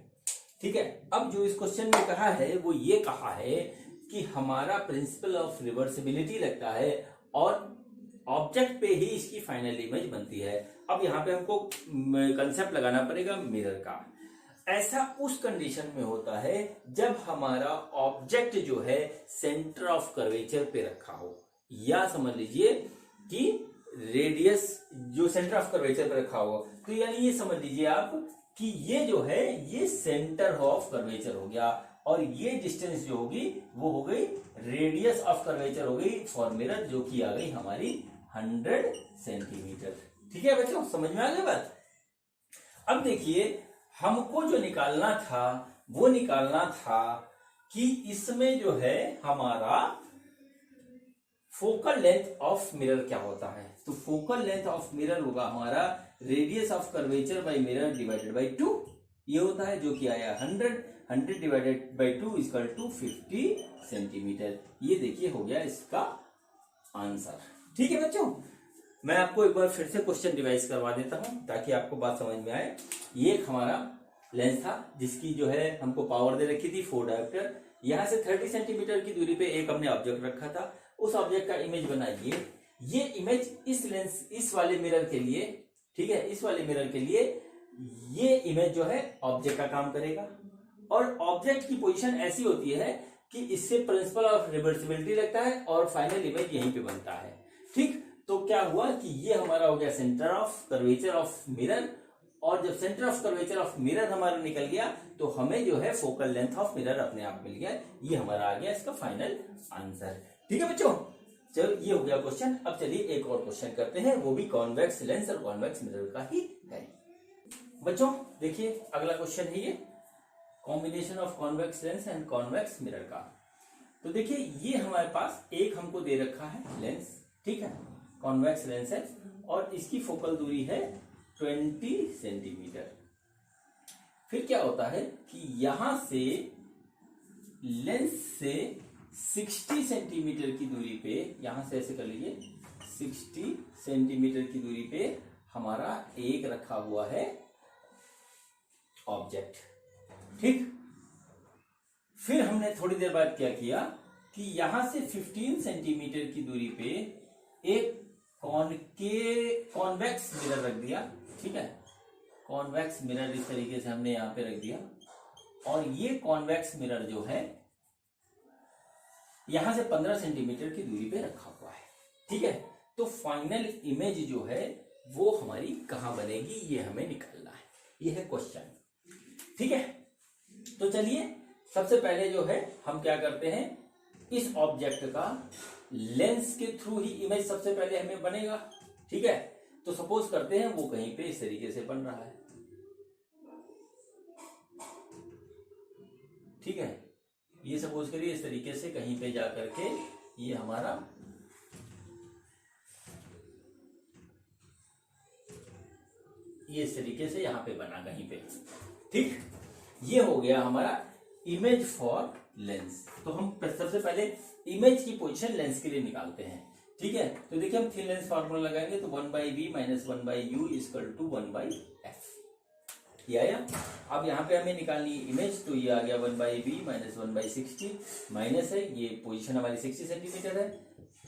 ठीक है। अब जो इस क्वेश्चन में कहा है वो ये कहा है कि हमारा प्रिंसिपल ऑफ रिवर्सिबिलिटी लगता है और ऑब्जेक्ट पे ही इसकी फाइनल इमेज बनती है। अब यहाँ पे हमको कंसेप्ट लगाना पड़ेगा मिरर का। ऐसा उस कंडीशन में होता है जब हमारा ऑब्जेक्ट जो है सेंटर ऑफ कर्वेचर पे रखा हो, या समझ लीजिए कि रेडियस जो सेंटर ऑफ कर्वेचर पे रखा हो, तो यानी ये समझ लीजिए आप कि ये जो है ये सेंटर ऑफ कर्वेचर हो गया, और ये डिस्टेंस जो होगी वो हो गई रेडियस ऑफ कर्वेचर हो गई फॉर मिरर, जो कि आ गई हमारी 100 सेंटीमीटर, ठीक है बच्चों, समझ में आ गई बात। अब देखिए हमको जो निकालना था वो निकालना था कि इसमें जो है हमारा फोकल लेंथ ऑफ मिरर क्या होता है। तो फोकल लेंथ ऑफ मिरर होगा हमारा radius of curvature by mirror divided by 2, ये होता है, जो कि आया 100 डिवाइडेड बाय 2 = 50 सेंटीमीटर। ये देखिए हो गया इसका आंसर, ठीक है बच्चों। मैं आपको एक बार फिर से क्वेश्चन रिवाइज करवा देता हूं ताकि आपको बात समझ में आए। ये हमारा लेंस था जिसकी जो है हमको पावर दे रखी थी 4 डायोप्टर, यहां से 30 सेंटीमीटर की दूरी पे एक हमने ऑब्जेक्ट रखा था, उस ऑब्जेक्ट का इमेज बना ये इमेज इस लेंस, इस वाले मिरर के लिए, ठीक है, इस वाले मिरर के लिए ये इमेज जो है ऑब्जेक्ट का काम करेगा, और ऑब्जेक्ट की पोजीशन ऐसी होती है कि इससे प्रिंसिपल ऑफ रिवर्सिबिलिटी लगता है और फाइनल इमेज यहीं पे बनता है, ठीक। तो क्या हुआ कि ये हमारा हो गया centre of curvature of mirror, और जब centre of curvature of mirror हमारा निकल गया तो हमें जो है फोकल लेंथ ऑफ मिरर अपने आप मिल गया, ये हमारा आ गया इसका फाइनल आंसर, ठीक है बच्चों। चलो ये हो गया क्वेश्चन। अब चलिए एक और क्वेश्चन करते हैं, वो भी कॉन्वेक्स लेंस और कॉन्वेक्स मिरर का ही है। बच्चों देखिए अगला क्वेश्चन है ये, combination of convex lens and convex mirror का। तो देखिए ये हमारे पास एक हमको दे रखा है लेंस, ठीक है, कॉन्वेक्स लेंस है और इसकी फोकल दूरी है 20 सेंटीमीटर। फिर क्या होता है कि यहां से लेंस से 60 सेंटीमीटर की दूरी पे, यहां से ऐसे कर लीजिए, 60 सेंटीमीटर की दूरी पे हमारा एक रखा हुआ है ऑब्जेक्ट, ठीक। फिर हमने थोड़ी देर बाद क्या किया कि यहां से 15 सेंटीमीटर की दूरी पे एक कॉन्वेक्स मिरर रख दिया, ठीक है, कॉन्वेक्स मिरर इस तरीके से हमने यहां पे रख दिया और ये कॉन्वेक्स मिरर जो है यहां से 15 सेंटीमीटर की दूरी पे रखा हुआ है, ठीक है। तो फाइनल इमेज जो है वो हमारी कहां बनेगी ये हमें निकालना है, ये है क्वेश्चन, ठीक है। तो चलिए सबसे पहले जो है हम क्या करते हैं, इस ऑब्जेक्ट का लेंस के थ्रू ही इमेज सबसे पहले हमें बनेगा, ठीक है। तो सपोज करते हैं वो कहीं पे इस तरीके से बन रहा है, ठीक है। ये सपोज करिए इस तरीके से कहीं पे जाकर के ये हमारा ये इस तरीके से यहां पे बना कहीं पे, ठीक। ये हो गया हमारा इमेज फॉर लेंस। तो हम सबसे पहले इमेज की पोजीशन लेंस के लिए निकालते हैं, ठीक है। तो देखिए हम थिन लेंस फार्मूला लगाएंगे तो 1/v - 1/u = 1/f, ये आया। अब यहाँ पे हमें निकालनी है इमेज, तो ये आ गया 1/v - 1/60 माइनस है, ये पोजीशन हमारी 60 सेंटीमीटर है,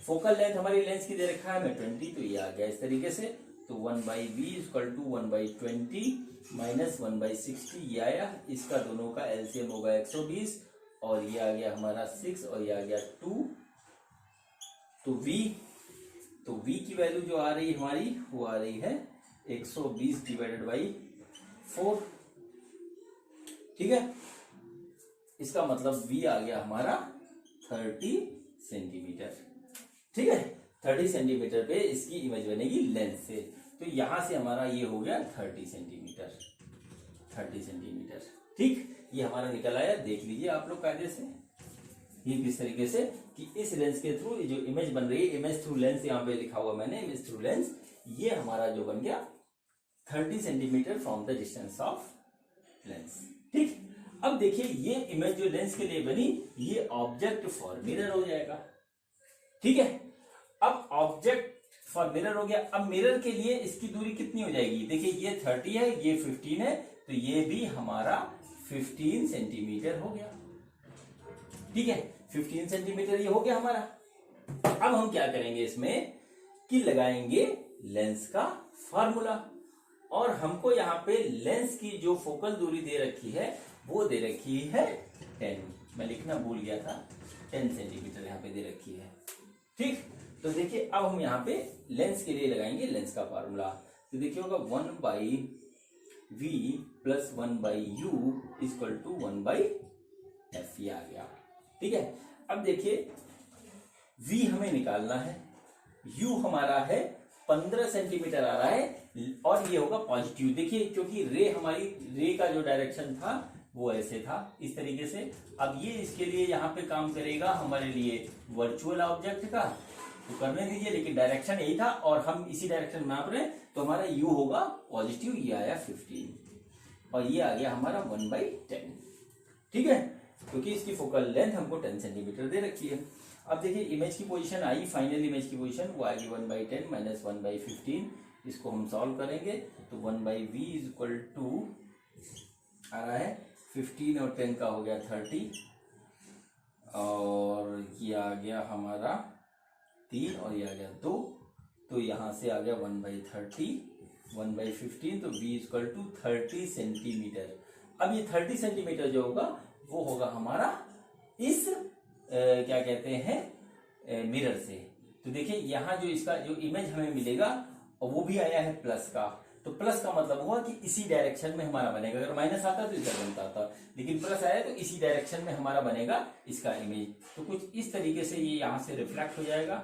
फोकल लेंथ हमारी लेंस की दे रखा है हमें 20, तो ये आ गया इस तरीके से। तो 1/v = 1/20 माइनस 1/60, ये आया। इसका दोनों का एलसीएम होगा 120 और ये आ गया हमारा 6 और ये आ गया 2। तो v की वैल्यू जो आ रही है हमारी वो आ रही है 120/4, ठीक है। इसका मतलब v आ गया हमारा 30 सेंटीमीटर, ठीक है। 30 सेंटीमीटर पे इसकी इमेज बनेगी लेंस से। तो यहां से हमारा ये हो गया 30 सेंटीमीटर, 30 सेंटीमीटर, ठीक। ये हमारा निकल आया, देख लीजिए आप लोग कायदे से ये किस तरीके से कि इस लेंस के थ्रू जो इमेज बन रही है, इमेज थ्रू लेंस यहाँ पे लिखा हुआ मैंने, इमेज थ्रू लेंस, ये हमारा जो बन गया 30 centimetre from the distance of lens, ठीक। अब देखिए ये इमेज जो लेंस के लिए बनी ये ऑब्जेक्ट फॉर मिरर हो जाएगा, ठीक है। अब ऑब्जेक्ट फॉर मिरर हो गया। अब मिरर के लिए इसकी दूरी कितनी हो जाएगी, देखिए ये 30 है, ये 15 है, तो ये भी हमारा 15 सेंटीमीटर हो गया, ठीक है। 15 सेंटीमीटर ये हो गया हमारा। अब हम क्या करेंगे इसमें कि लगाएंगे लेंस का फार्मूला, और हमको यहाँ पे लेंस की जो फोकल दूरी दे रखी है वो दे रखी है 10, मैं लिखना भूल गया था, 10 सेंटीमीटर यहाँ पे दे रखी है, ठीक। तो देखिए अब हम यहाँ पे लेंस के लिए लगाएंगे लेंस का फार्मूला। तो देखिए होगा 1/v + 1/u = 1/f, ये आ गया, ठीक है। अब देखिए v हमें निकालना है, u हमारा है 15 सेंटीमीटर आ रहा है और ये होगा पॉजिटिव। देखिए क्योंकि रे का जो डायरेक्शन था वो ऐसे था इस तरीके से। अब ये इसके लिए यहाँ पे काम करेगा हमारे लिए वर्चुअल ऑब्जेक्ट का, तो करने दीजिए, लेकिन डायरेक्शन यही था और हम इसी डायरेक्शन में नाप रहे हैं, तो हमारा u होगा पॉजिटिव, ये आया 15 और ये आ गया हमारा 1/10, ठीक है, क्योंकि इसकी फोकल लेंथ हमको 10 सेंटीमीटर दे रखी है। अब देखिए इमेज की पोजीशन आई, फाइनल इमेज की पोजीशन वो आएगी 1/10 - 1/15, इसको हम सॉल्व करेंगे तो 1/v = आ रहा है 15 और 10 का हो गया 30 और ये आ गया हमारा 3 और ये आ गया 2, तो यहां से आ गया 1/30 1/15, तो v = 30 सेंटीमीटर। अब ये 30 सेंटीमीटर जो होगा वो होगा हमारा इस क्या कहते हैं मिरर से। तो देखिए यहाँ जो इसका जो इमेज हमें मिलेगा और वो भी आया है प्लस का, तो प्लस का मतलब हुआ कि इसी डायरेक्शन में हमारा बनेगा। अगर माइनस आता तो इधर बनता था, लेकिन प्लस आया तो इसी डायरेक्शन में हमारा बनेगा इसका इमेज। तो कुछ इस तरीके से ये यहाँ से रिफ्लेक्ट हो जाएगा,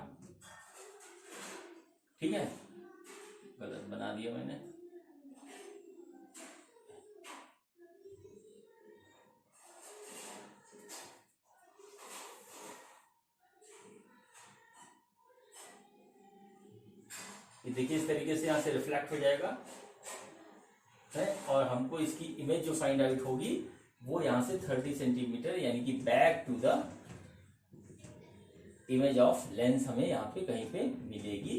ठीक है, गलत बना दिया मैंने। ये देखिए इस तरीके से यहाँ से रिफ्लेक्ट हो जाएगा है, और हमको इसकी इमेज जो फाइंड आउट होगी वो यहाँ से 30 सेंटीमीटर यानी कि back to the image of lens हमें यहाँ पे कहीं पे मिलेगी।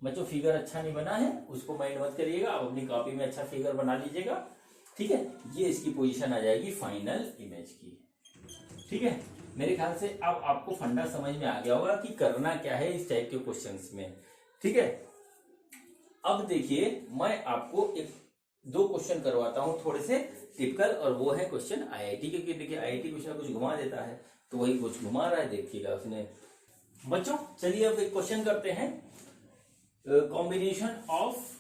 बच्चों फिगर अच्छा नहीं बना है उसको माइंड मत करिएगा, आप अपनी कॉपी में अच्छा फिगर बना लीजिएगा। ठीक है, ये इसकी पोजीशन आ जाएगी फाइनल इमेज की। ठीक है, मेरे ख्याल से अब आपको फंडा समझ में आ गया होगा कि करना क्या है इस टाइप के क्वेश्चंस में। ठीक है, अब देखिए मैं आपको एक दो क्वेश्चन करवाता हूं थोड़े से टिपिकल, और वो है क्वेश्चन आईआईटी, क्योंकि देखिए आईआईटी कुछ ना कुछ घुमा देता है, तो वही कुछ घुमा रहा है, देखिएगा उसने। बच्चों चलिए अब एक क्वेश्चन करते हैं, combination of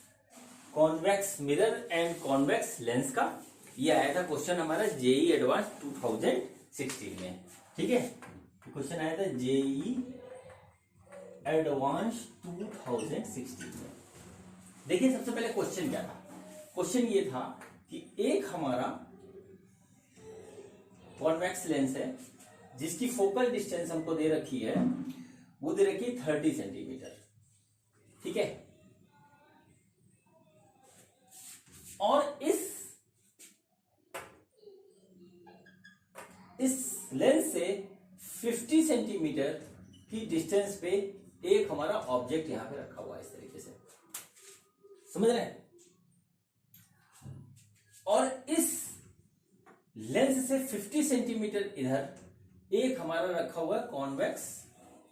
convex mirror and convex lens का। ये आया था क्वेश्चन हमारा जेई एडवांस 2016 में। ठीक है, क्वेश्चन आया था जेई एडवांस 2016 में। देखिए सबसे पहले क्वेश्चन क्या था, क्वेश्चन ये था कि एक हमारा कॉन्वेक्स लेंस है जिसकी फोकल डिस्टेंस हमको दे रखी है, वो दे रखी है 30 सेंटीमीटर। ठीक है, और इस लेंस से 50 सेंटीमीटर की डिस्टेंस पे एक हमारा ऑब्जेक्ट यहां पे रखा हुआ है, इस तरीके से, समझ रहे हैं। और इस लेंस से 50 सेंटीमीटर इधर एक हमारा रखा हुआ है कॉन्वेक्स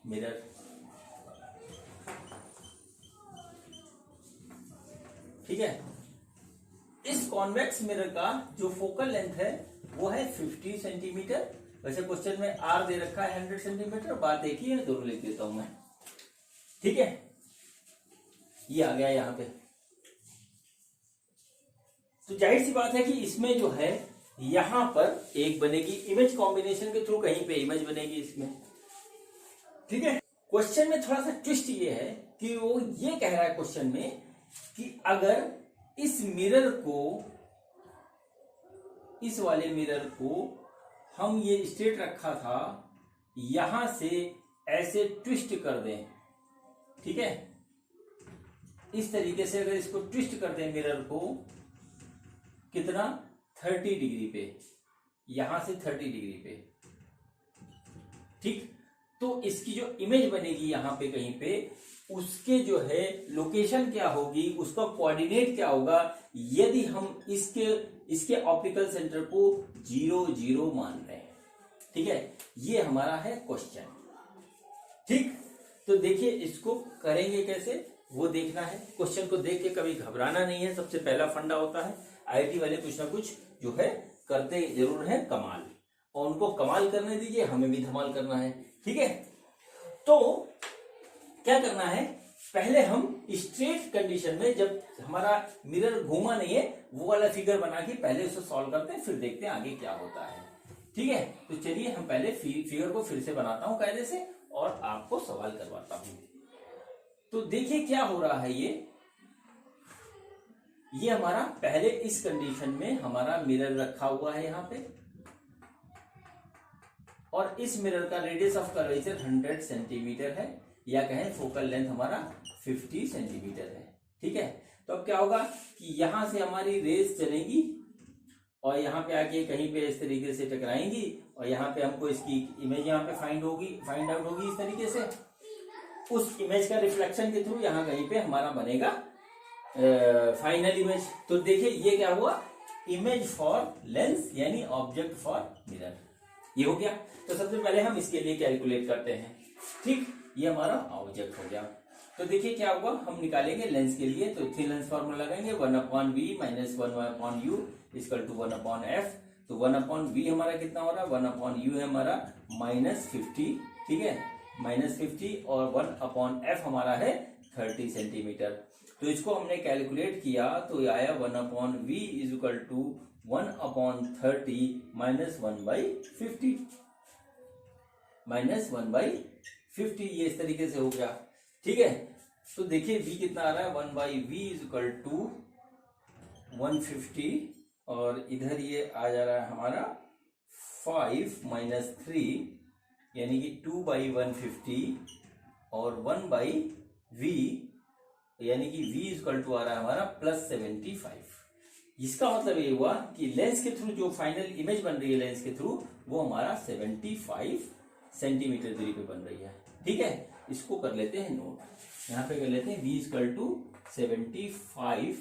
मिरर। ठीक है, इस कॉन्वेक्स मिरर का जो फोकल लेंथ है वो है 50 सेंटीमीटर। वैसे क्वेश्चन में आर दे रखा है 100 सेंटीमीटर, बात एक ही है, दोनों लिख देता हूं मैं। ठीक है, ये आ गया यहां पे। तो जाहिर सी बात है कि इसमें जो है यहां पर एक बनेगी इमेज, कॉम्बिनेशन के थ्रू कहीं पे इमेज बनेगी इसमें। ठीक है, क्वेश्चन में थोड़ा सा ट्विस्ट ये है कि वो ये कह रहा है क्वेश्चन में कि अगर इस मिरर को, इस वाले मिरर को हम ये स्ट्रेट रखा था, यहां से ऐसे ट्विस्ट कर दें, ठीक है, इस तरीके से अगर इसको ट्विस्ट कर दें मिरर को, कितना 30 डिग्री पे, यहां से 30 डिग्री पे, ठीक, तो इसकी जो इमेज बनेगी यहां पे कहीं पे, उसके जो है लोकेशन क्या होगी, उसका कोऑर्डिनेट क्या होगा, यदि हम इसके ऑप्टिकल सेंटर को 0 0 मान रहे हैं। ठीक है, ये हमारा है क्वेश्चन। ठीक, तो देखिए इसको करेंगे कैसे वो देखना है। क्वेश्चन को देख के कभी घबराना नहीं है, सबसे पहला फंडा होता है। आईआईटी वाले कुछ ना कुछ जो है करते जरूर है कमाल, और उनको कमाल करने दीजिए, हमें भी धमाल करना है। ठीक है, तो क्या करना है, पहले हम स्ट्रेट कंडीशन में, जब हमारा मिरर घूमा नहीं है, वो वाला फिगर बना के पहले उसको सॉल्व करते हैं, फिर देखते हैं आगे क्या होता है। ठीक है, तो चलिए हम पहले फिगर को फिर से बनाता हूं कायदे से और आपको सवाल करवाता हूं। तो देखिए क्या हो रहा है, ये हमारा पहले इस कंडीशन में हमारा मिरर रखा हुआ है यहां पे, और इस मिरर का रेडियस ऑफ कर्वेचर 100 सेंटीमीटर है, या कहें फोकल लेंथ हमारा 50 सेंटीमीटर है। ठीक है, तो अब क्या होगा कि यहां से हमारी रेस चलेगी और यहां पे आके कहीं पे इस तरीके से टकराएंगी, और यहां पे हमको इसकी इमेज यहां पे फाइंड आउट होगी इस तरीके से। उस इमेज का रिफ्लेक्शन के थ्रू यहां कहीं पे हमारा बनेगा फाइनल इमेज। तो देखिए ये क्या हुआ, इमेज फॉर लेंस यानी ऑब्जेक्ट फॉर मिरर, ये हो गया। तो सबसे पहले हम इसके लिए कैलकुलेट करते हैं। ठीक, ये हमारा ऑब्जेक्ट हो गया। तो देखिए क्या हुआ, हम निकालेंगे लेंस के लिए, तो थ्री लेंस फॉर्मूला लगाएंगे, 1/v minus 1/u equal to 1/f। तो 1/v हमारा कितना हो रहा है, 1/u है हमारा -50। ठीक है, -50, और 1/f हमारा है 30 सेंटीमीटर। तो इसको हमने कैलकुलेट किया तो आया 1/v equal to 1/30 minus 1/50 minus 1/50, ये इस तरीके से हो गया। ठीक है, तो देखिए v कितना आ रहा है, 1/v इज इक्वल टू 150 और इधर ये आ जा रहा है हमारा 5 - 3 यानी कि 2/150 और 1/v यानी कि v इज इक्वल टू आ रहा है हमारा +75। इसका मतलब ये हुआ कि लेंस के थ्रू जो फाइनल इमेज बन रही है लेंस के थ्रू वो हमारा 75 सेंटीमीटर दूरी पे बन रही है। ठीक है, इसको कर लेते हैं नोट, यहाँ पे कर लेते हैं v equal to 75,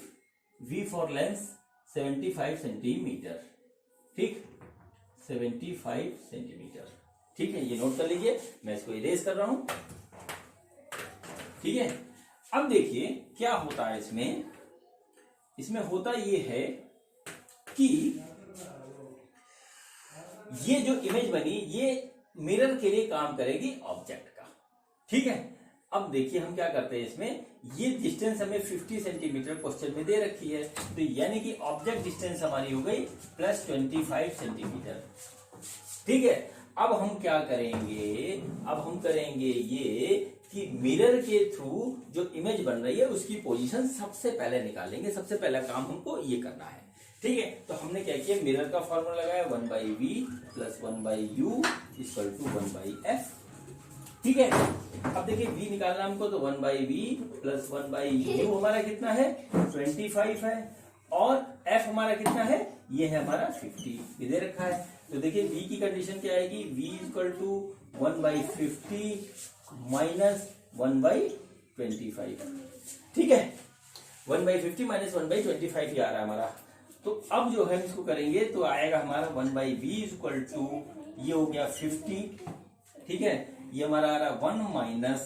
v for lens 75 centimetre. ठीक, 75 सेंटीमीटर। ठीक है, ये नोट कर लीजिए, मैं इसको इरेज कर रहा हूं। ठीक है, अब देखिए क्या होता है इसमें होता ये है कि ये जो इमेज बनी ये मिरर के लिए काम करेगी ऑब्जेक्ट का। ठीक है, अब देखिए हम क्या करते हैं इसमें, ये डिस्टेंस हमें 50 सेंटीमीटर क्वेश्चन में दे रखी है, तो यानी कि ऑब्जेक्ट डिस्टेंस हमारी हो गई +25 सेंटीमीटर। ठीक है, अब हम क्या करेंगे, अब हम करेंगे ये कि मिरर के थ्रू जो इमेज बन रही है उसकी पोजीशन सबसे पहले निकालेंगे। सबसे पहला काम हमको ये करना है। ठीक है, तो हमने क्या किया, मिरर का फॉर्मूला लगाया 1/v + 1/u = 1/f। ठीक है, अब देखिए v निकालना हमको, तो 1/v + 1/u हमारा कितना है, 25 है, और f हमारा कितना है, ये है हमारा 50 दे रखा है। तो देखिए v की कंडीशन क्या आएगी, v = 1/50 - 1/25। ठीक है, 1/50 - 1/25 ही आ रहा है हमारा। तो अब जो है इसको करेंगे तो आएगा हमारा 1/v = ये हो गया 50। ठीक है, ये हमारा आ रहा 1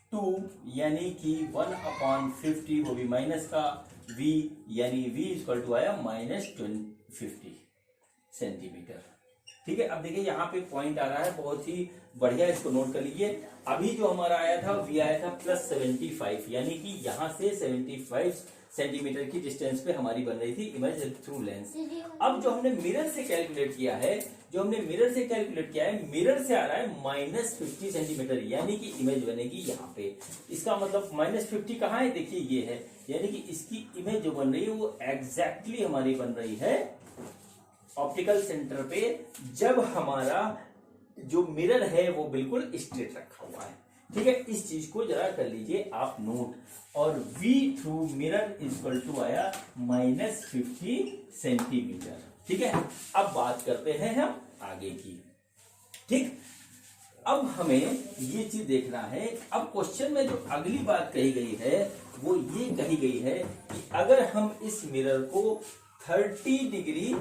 - 2 यानी कि 1/50, वो भी माइनस का v यानी v = आया -50 सेंटीमीटर। ठीक है, अब देखिए यहाँ पे पॉइंट आ रहा है बहुत ही बढ़िया, इसको नोट कर लीजिए। अभी जो हमारा आया था v आया था +75 यानी कि यहाँ से 75 सेंटीमीटर की डिस्टेंस पे हमारी बन रही थी इमेज थ्रू लेंस। अब जो हमने मिरर से कैलकुलेट किया है, मिरर से आ रहा है -50 सेंटीमीटर यानी कि इमेज बनेगी यहाँ पे। इसका मतलब -50 कहाँ है, देखिए ये है, यानी कि इसकी इमेज जो बन रही है वो एग्जैक्टली हमारी बन रही है ऑप्टिकल सेंटर पे, जब हमारा जो मिरर है वो बिल्कुल स्ट्रेट रखा हुआ है। ठीक है, इस चीज को जरा कर लीजिए आप नोट। और v थ्रू मिरर = आया -50 सेंटीमीटर। ठीक है, अब बात करते हैं हम आगे की। ठीक, अब हमें ये चीज देखना है। अब क्वेश्चन में जो अगली बात कही गई है वो ये कही गई है कि अगर हम इस मिरर को 30 डिग्री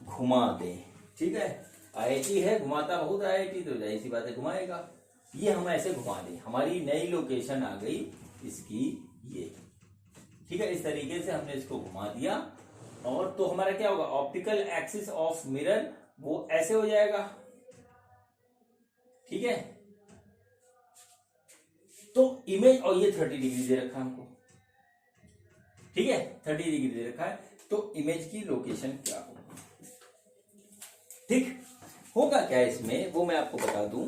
घुमा दें। ठीक है, IIT है, घुमाता बहुत IIT, तो जाहिर सी बात है घुमाएगा। ये हम ऐसे घुमा दें, हमारी नई लोकेशन आ गई इसकी ये। ठीक है, इस तरीके से हमने इसको घुमा दिया और तो हमारा क्या होगा, ऑप्टिकल एक्सिस ऑफ मिरर वो ऐसे हो जाएगा। ठीक है, तो इमेज, और ये 30 डिग्री दे रखा है हमको। ठीक है, 30 डिग्री दे रखा है, तो इमेज की लोकेशन क्या होगी। ठीक, होगा क्या इसमें वो मैं आपको बता दूं।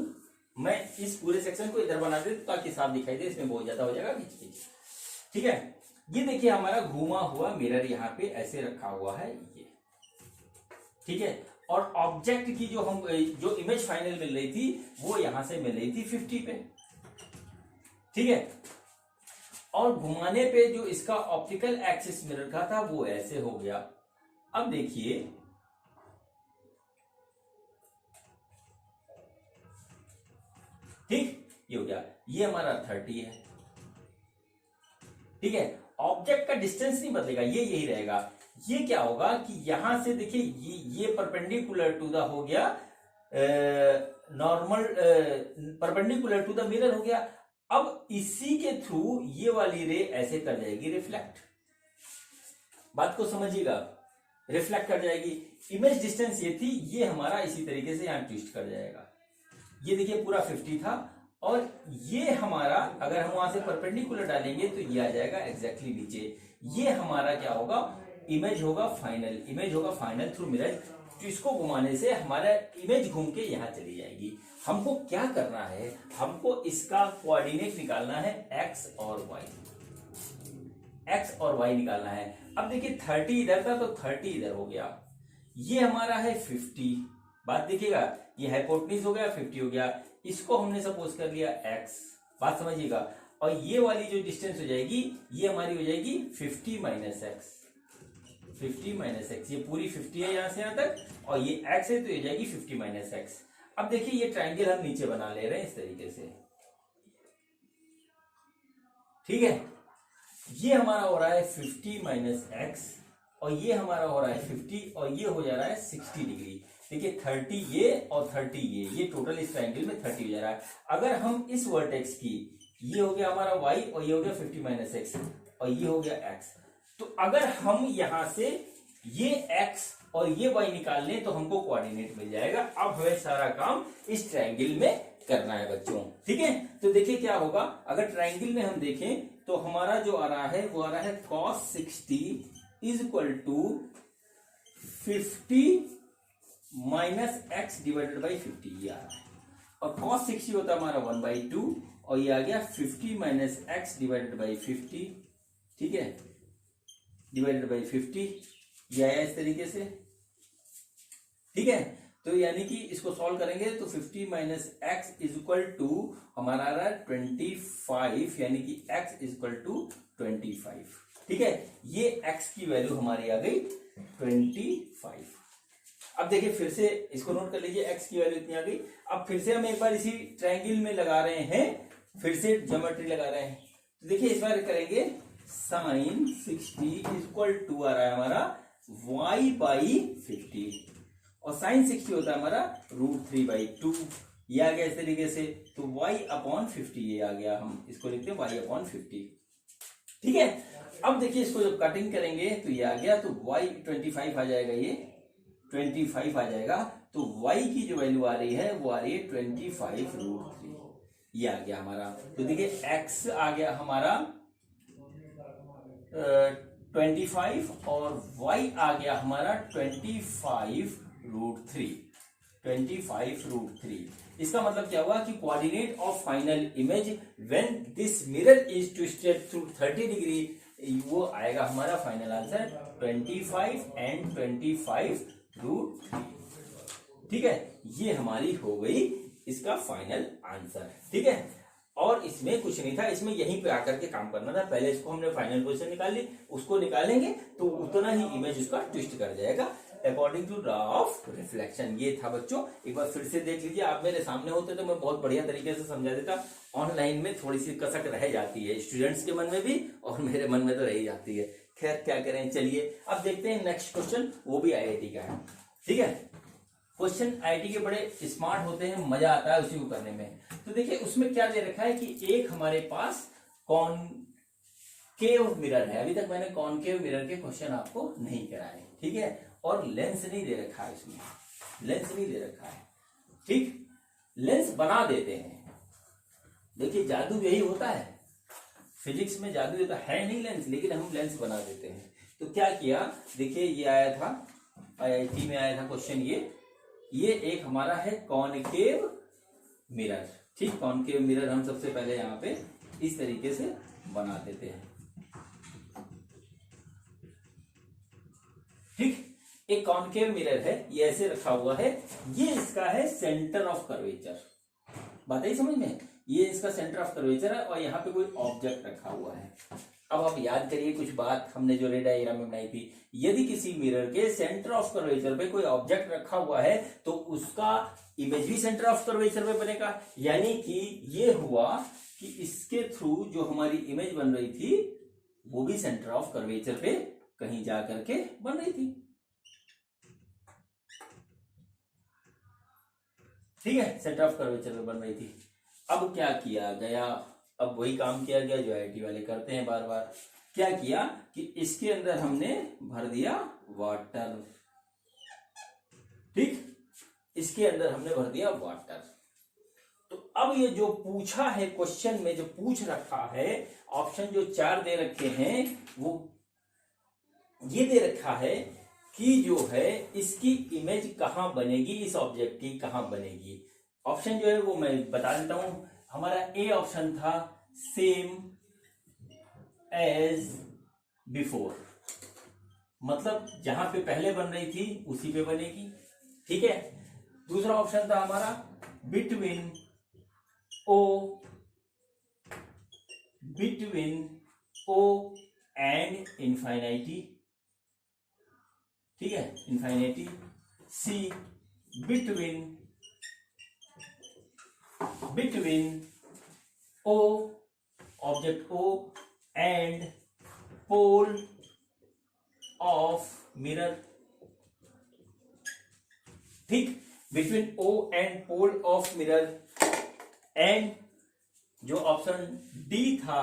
मैं इस पूरे सेक्शन को इधर बना देता ताकि साफ दिखाई दे, इसमें बहुत ज्यादा हो जाएगा खिंच। ठीक है, ये देखिए हमारा घूमा हुआ मिरर यहाँ पे ऐसे रखा हुआ है ये। ठीक है, और ऑब्जेक्ट की जो इमेज फाइनल मिल रही थी वो यहां से मिल रही थी 50 पे। ठीक है, और घुमाने पे जो इसका ऑप्टिकल एक्सिस मिरर का था वो ऐसे हो गया। अब देखिए ठीक, ये हो गया, ये हमारा 30 है। ठीक है, ऑब्जेक्ट का डिस्टेंस नहीं बदलेगा, ये यही रहेगा। ये क्या होगा कि यहां से देखिए ये परपेंडिकुलर टू द हो गया, normal perpendicular to the mirror हो गया। अब इसी के थ्रू ये वाली रे ऐसे कर जाएगी रिफ्लेक्ट। बात को समझिएगा, रिफ्लेक्ट कर जाएगी। इमेज डिस्टेंस ये थी, ये हमारा इसी तरीके से यहां ट्विस्ट कर जाएगा। ये देखिए पूरा 50 था, और ये हमारा अगर हम वहां से परपेंडिकुलर डालेंगे तो ये आ जाएगा एग्जैक्टली नीचे। ये हमारा क्या होगा, इमेज होगा फाइनल थ्रू मिरर। तो इसको घुमाने से हमारा इमेज घूम के यहां चली जाएगी। हमको क्या करना है, हमको इसका कोऑर्डिनेट निकालना है एक्स और वाई, एक्स और वाई निकालना है। अब देखिए 30 इधर था तो 30 इधर हो गया, ये हमारा है 50, बात देखिएगा, ये हाइपोटेन्यूज हो गया 50 हो गया, इसको हमने सपोज कर लिया एक्स, बात समझिएगा, और ये वाली जो डिस्टेंस हो जाएगी ये हमारी हो जाएगी 50 माइनस एक्स, 50 माइनस एक्स, ये पूरी 50 है यहां से यहां तक, और ये एक्स है तो ये जाएगी 50 माइनस एक्स। अब देखिए ये ट्राइंगल हम नीचे बना ले रहे हैं इस तरीके से, ठीक है, ये हमारा हो रहा है 50 माइनस एक्स, और ये हमारा हो रहा है 50, और ये हो जा रहा है 60 डिग्री। देखिए 30 ये और 30 ये टोटल इस ट्राइंगल में 30 हो जा रहा है। अगर हम इस वर्टेक्स की, ये हो गया हमारा y और ये हो गया 50 माइनस एक्स और ये हो गया x, तो अगर हम यहां से ये x और ये y निकाल लें तो हमको कोऑर्डिनेट मिल जाएगा। अब हमें सारा काम इस ट्राइंगल में करना है बच्चों, ठीक है। तो देखिए क्या होगा, अगर ट्राइंगल में हम देखें तो हमारा जो आ रहा है वो आ रहा है cos 60 is equal to 50 minus x divided by 50, ये आ रहा है, और cos 60 होता है हमारा 1/2, और ये आ गया 50 माइनस एक्स डिवाइडेड बाई 50, ठीक है, डिवाइडेड बाई 50, ये आया इस तरीके से, ठीक है। तो यानी कि इसको सॉल्व करेंगे तो 50 minus x is equal to हमारा आ रहा है 25, यानी कि x इज इक्वल टू 25, ठीक है, ये x की वैल्यू हमारी आ गई 25। अब देखिए फिर से इसको नोट कर लीजिए, x की वैल्यू इतनी आ गई। अब फिर से हम एक बार इसी ट्रायंगल में लगा रहे हैं, फिर से ज्योमेट्री लगा रहे हैं, तो देखिए इस बार करेंगे sin 60 इज इक्वल टू आ रहा है हमारा y बाई 50, और sin 60 होता है हमारा √3/2, ये आ गया इस तरीके से, तो y अपॉन 50 ये आ गया, हम इसको लिखते हैं y अपॉन 50, ठीक है। अब देखिए इसको जब कटिंग करेंगे तो ये आ गया, तो y 25 आ जाएगा, ये 25 आ जाएगा, तो y की जो वैल्यू आ रही है वो आ रही है 25√3, ये आ गया हमारा। तो देखिए x आ गया हमारा 25 और y आ गया हमारा 25√3। इसका मतलब क्या हुआ कि coordinate of final image when this mirror is twisted through 30 degree, वो आएगा हमारा फाइनल आंसर 25 एंड 25√3, ठीक है। ये हमारी हो गई इसका फाइनल आंसर, ठीक है। और इसमें कुछ नहीं था, इसमें यहीं पे आकर के काम करना था, पहले इसको हमने फाइनल पोजीशन निकाल ली, उसको निकालेंगे तो उतना ही इमेज उसका ट्विस्ट कर जाएगा according to law of reflection. ये था बच्चों, एक बार फिर से देख लीजिए, आप मेरे सामने होते तो मैं बहुत बढ़िया तरीके से समझा देता, ऑनलाइन में थोड़ी सी कसक रह जाती है स्टूडेंट्स के मन में भी और मेरे मन में तो रह जाती है। खैर क्या करें, चलिए अब देखते हैं नेक्स्ट क्वेश्चन, वो भी IIT का है, ठीक है। क्वेश्चन IIT के बड़े स्मार्ट होते हैं, मजा आता है उसी को करने में। तो देखिए उसमें क्या दे रखा है कि एक हमारे पास कॉनकेव मिरर है, अभी तक मैंने कॉनकेव मिरर के क्वेश्चन आपको नहीं कराए, ठीक है, और लेंस नहीं दे रखा है, इसमें लेंस नहीं दे रखा है, ठीक, लेंस बना देते हैं। देखिए जादू यही होता है, फिजिक्स में जादू होता है नहीं लेंस, लेकिन हम लेंस बना देते हैं। तो क्या किया, देखिए ये आया था IIT में आया था क्वेश्चन, ये एक हमारा है कॉनकेव मिरर, ठीक, कॉनकेव मिरर हम सबसे पहले यहाँ पे इस तरीके से बना देते हैं, ठीक। एक कॉनकेव मिरर है, ये ऐसे रखा हुआ है, ये इसका है सेंटर ऑफ कर्वेचर, बात है समझ में, ये इसका सेंटर ऑफ कर्वेचर है, और यहाँ पे कोई ऑब्जेक्ट रखा हुआ है। अब आप याद करिए कुछ बात हमने जो रेड डायग्राम में बनाई थी, यदि किसी मिरर के सेंटर ऑफ कर्वेचर पे कोई ऑब्जेक्ट रखा हुआ है तो उसका इमेज भी सेंटर ऑफ कर्वेचर पे बनेगा, यानी कि ये हुआ कि इसके थ्रू जो हमारी इमेज बन रही थी वो भी सेंटर ऑफ कर्वेचर पे कहीं जा करके बन रही थी, ठीक है, सेंटर ऑफ कर्वेचर पे बन रही थी। अब क्या किया गया, अब वही काम किया गया जो IIT वाले करते हैं बार बार। क्या किया कि इसके अंदर हमने भर दिया वाटर, ठीक, इसके अंदर हमने भर दिया वाटर। तो अब ये जो पूछा है क्वेश्चन में, जो पूछ रखा है, ऑप्शन जो 4 दे रखे हैं, वो ये दे रखा है कि जो है इसकी इमेज कहां बनेगी, इस ऑब्जेक्ट की कहां बनेगी, ऑप्शन जो है वो मैं बता देता हूं। हमारा ए ऑप्शन था सेम एज बिफोर, मतलब जहां पे पहले बन रही थी उसी पे बनेगी, ठीक है। दूसरा ऑप्शन था हमारा बिटवीन ओ एंड इनफाइनाइटी, ठीक है, infinity. C between O, object O and pole of mirror, ठीक, between O and pole of mirror. And जो ऑप्शन डी था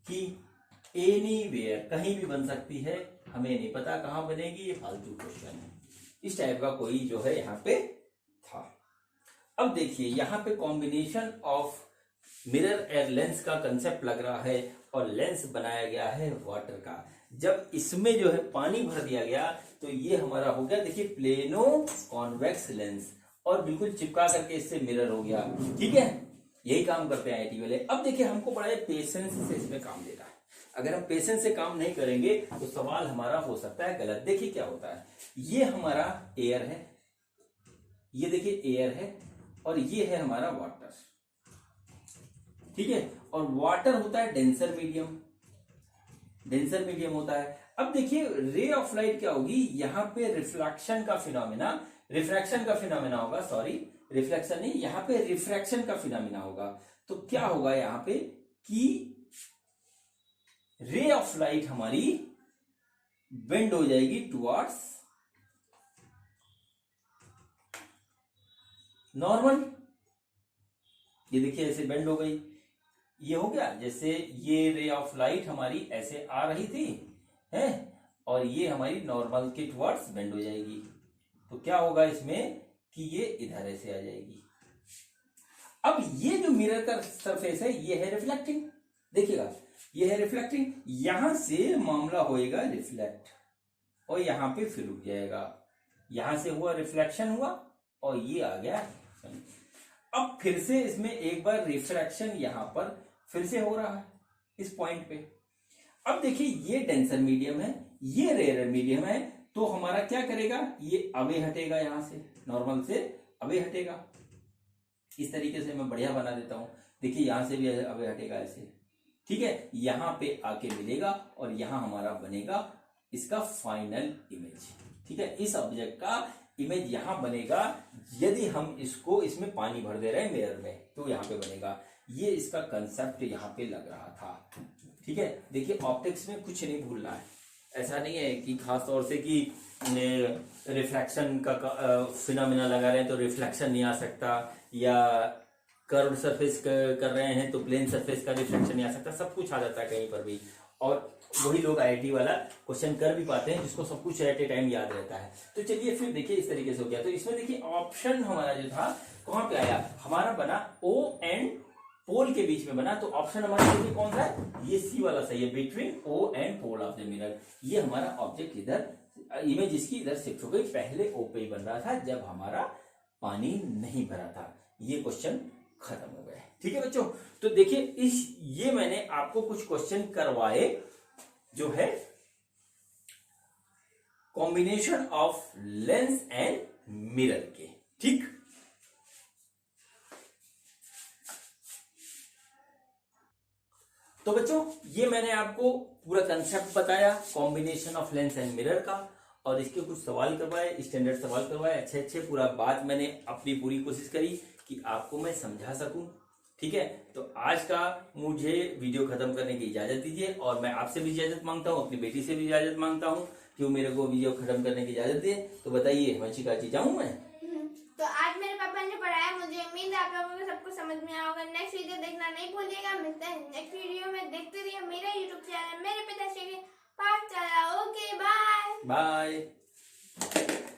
कि एनीवेयर, कहीं भी बन सकती है, हमें नहीं पता कहां बनेगी, ये फालतू क्वेश्चन है, इस टाइप का कोई जो है यहां पे था। अब देखिए यहां पे combination of mirror and lens का कंसेप्ट लग रहा है और लेंस बनाया गया है वाटर का। जब इसमें जो है पानी भर दिया गया तो ये हमारा हो गया, देखिए, प्लेनो कॉन्वेक्स लेंस, और बिल्कुल चिपका करके इससे मिरर हो गया, ठीक है। यही काम करते हैं आईटी वाले। अब देखिए हमको बड़ा पेशेंस से इसमें काम देना है। अगर हम पेशेंस से काम नहीं करेंगे तो सवाल हमारा हो सकता है गलत। देखिए क्या होता है, ये हमारा एयर है, ये देखिए एयर है, और ये है हमारा वाटर, ठीक है। और वाटर होता है डेंसर मीडियम, डेंसर मीडियम होता है। अब देखिए रे ऑफ लाइट क्या होगी, यहां पे रिफ्लेक्शन का फिनोमेना, रिफ्रैक्शन का फिनोमेना होगा, सॉरी रिफ्लेक्शन नहीं, यहां पे रिफ्रैक्शन का फिनोमेना होगा। तो क्या होगा यहां पे कि रे ऑफ लाइट हमारी बेंड हो जाएगी टुवर्ड्स नॉर्मल, ये देखिए ऐसे बेंड हो गई, ये हो गया, जैसे ये रे ऑफ लाइट हमारी ऐसे आ रही थी है, और ये हमारी नॉर्मल के टुवर्ड्स बेंड हो जाएगी। तो क्या होगा इसमें कि ये इधर ऐसे आ जाएगी। अब ये जो मिरर का सरफेस है ये है रिफ्लेक्टिंग, देखिएगा ये है रिफ्लेक्टिंग, यहां से मामला होएगा रिफ्लेक्ट, और यहां पे फिर रुक जाएगा, यहां से हुआ रिफ्लेक्शन हुआ और ये आ गया। अब फिर से इसमें एक बार रिफ्रैक्शन यहां पर फिर से हो रहा है इस पॉइंट पे। अब देखिए ये डेंसर मीडियम है, ये रेयर मीडियम है, तो हमारा क्या करेगा, ये अवे हटेगा, यहां से नॉर्मल से अवे हटेगा। इस तरीके से मैं बढ़िया बना देता हूं, देखिए यहां से भी अवे हटेगा ऐसे, ठीक है। यहां पे आके मिलेगा और यहां हमारा बनेगा इसका फाइनल इमेज, ठीक है। इस ऑब्जेक्ट का इमेज यहां बनेगा, यदि हम इसको इसमें पानी भर दे रहे हैं मिरर में तो यहां पे बनेगा। ये इसका कंसेप्ट यहां पे लग रहा था, ठीक है। देखिए ऑप्टिक्स में कुछ नहीं भूलना है, ऐसा नहीं है कि खास तौर से कि रिफ्लेक्शन का फिनोमेना लगा रहे हैं तो रिफ्लेक्शन नहीं आ सकता, या कर्व सरफेस कर रहे हैं तो प्लेन सरफेस का रिफ्लेक्शन नहीं आ सकता, सब कुछ आ जाता है कहीं पर भी। और वही लोग आईआईटी वाला क्वेश्चन कर भी पाते हैं जिसको सब कुछ एट ए टाइम याद रहता है। तो चलिए फिर देखिए इस तरीके से हो गया। तो इसमें देखिए ऑप्शन हमारा जो था कहां पे आया, हमारा बना ओ एंड पोल के बीच में बना, तो ऑप्शन हमारा देखिए कौन सा है, ये सी वाला सही है, between O and pole of the mirror. ये हमारा ऑब्जेक्ट इधर, इमेज इसकी इधर शिफ्ट हो गई, पहले ओ पे ही बन रहा था जब हमारा पानी नहीं भरा था। ये क्वेश्चन खत्म हो गए, ठीक है बच्चों। तो देखिए ये मैंने आपको कुछ क्वेश्चन करवाए जो है combination of lens and mirror के, ठीक। तो बच्चों ये मैंने आपको पूरा कंसेप्ट बताया combination of lens and mirror का, और इसके कुछ सवाल करवाए, स्टैंडर्ड सवाल करवाए, अच्छे अच्छे, पूरा बात मैंने अपनी पूरी कोशिश करी कि आपको मैं समझा सकूं, ठीक है। तो आज का मुझे वीडियो खत्म करने की इजाजत दीजिए, और मैं आपसे भी इजाजत मांगता हूं, अपनी बेटी से भी इजाजत मांगता हूं कि वो मेरे को वीडियो खत्म करने की इजाजत दे। तो बताइए वंशिका जी, जाऊं मैं? तो आज मेरे पापा ने पढ़ाया, मुझे उम्मीद है आप लोगों को सबको समझ में आया होगा। नेक्स्ट वीडियो देखना नहीं भूलिएगा, मिलते हैं नेक्स्ट वीडियो में। देखते रहिए मेरा यूट्यूब चैनल मेरे Pitashri Pathshala. Okay bye bye.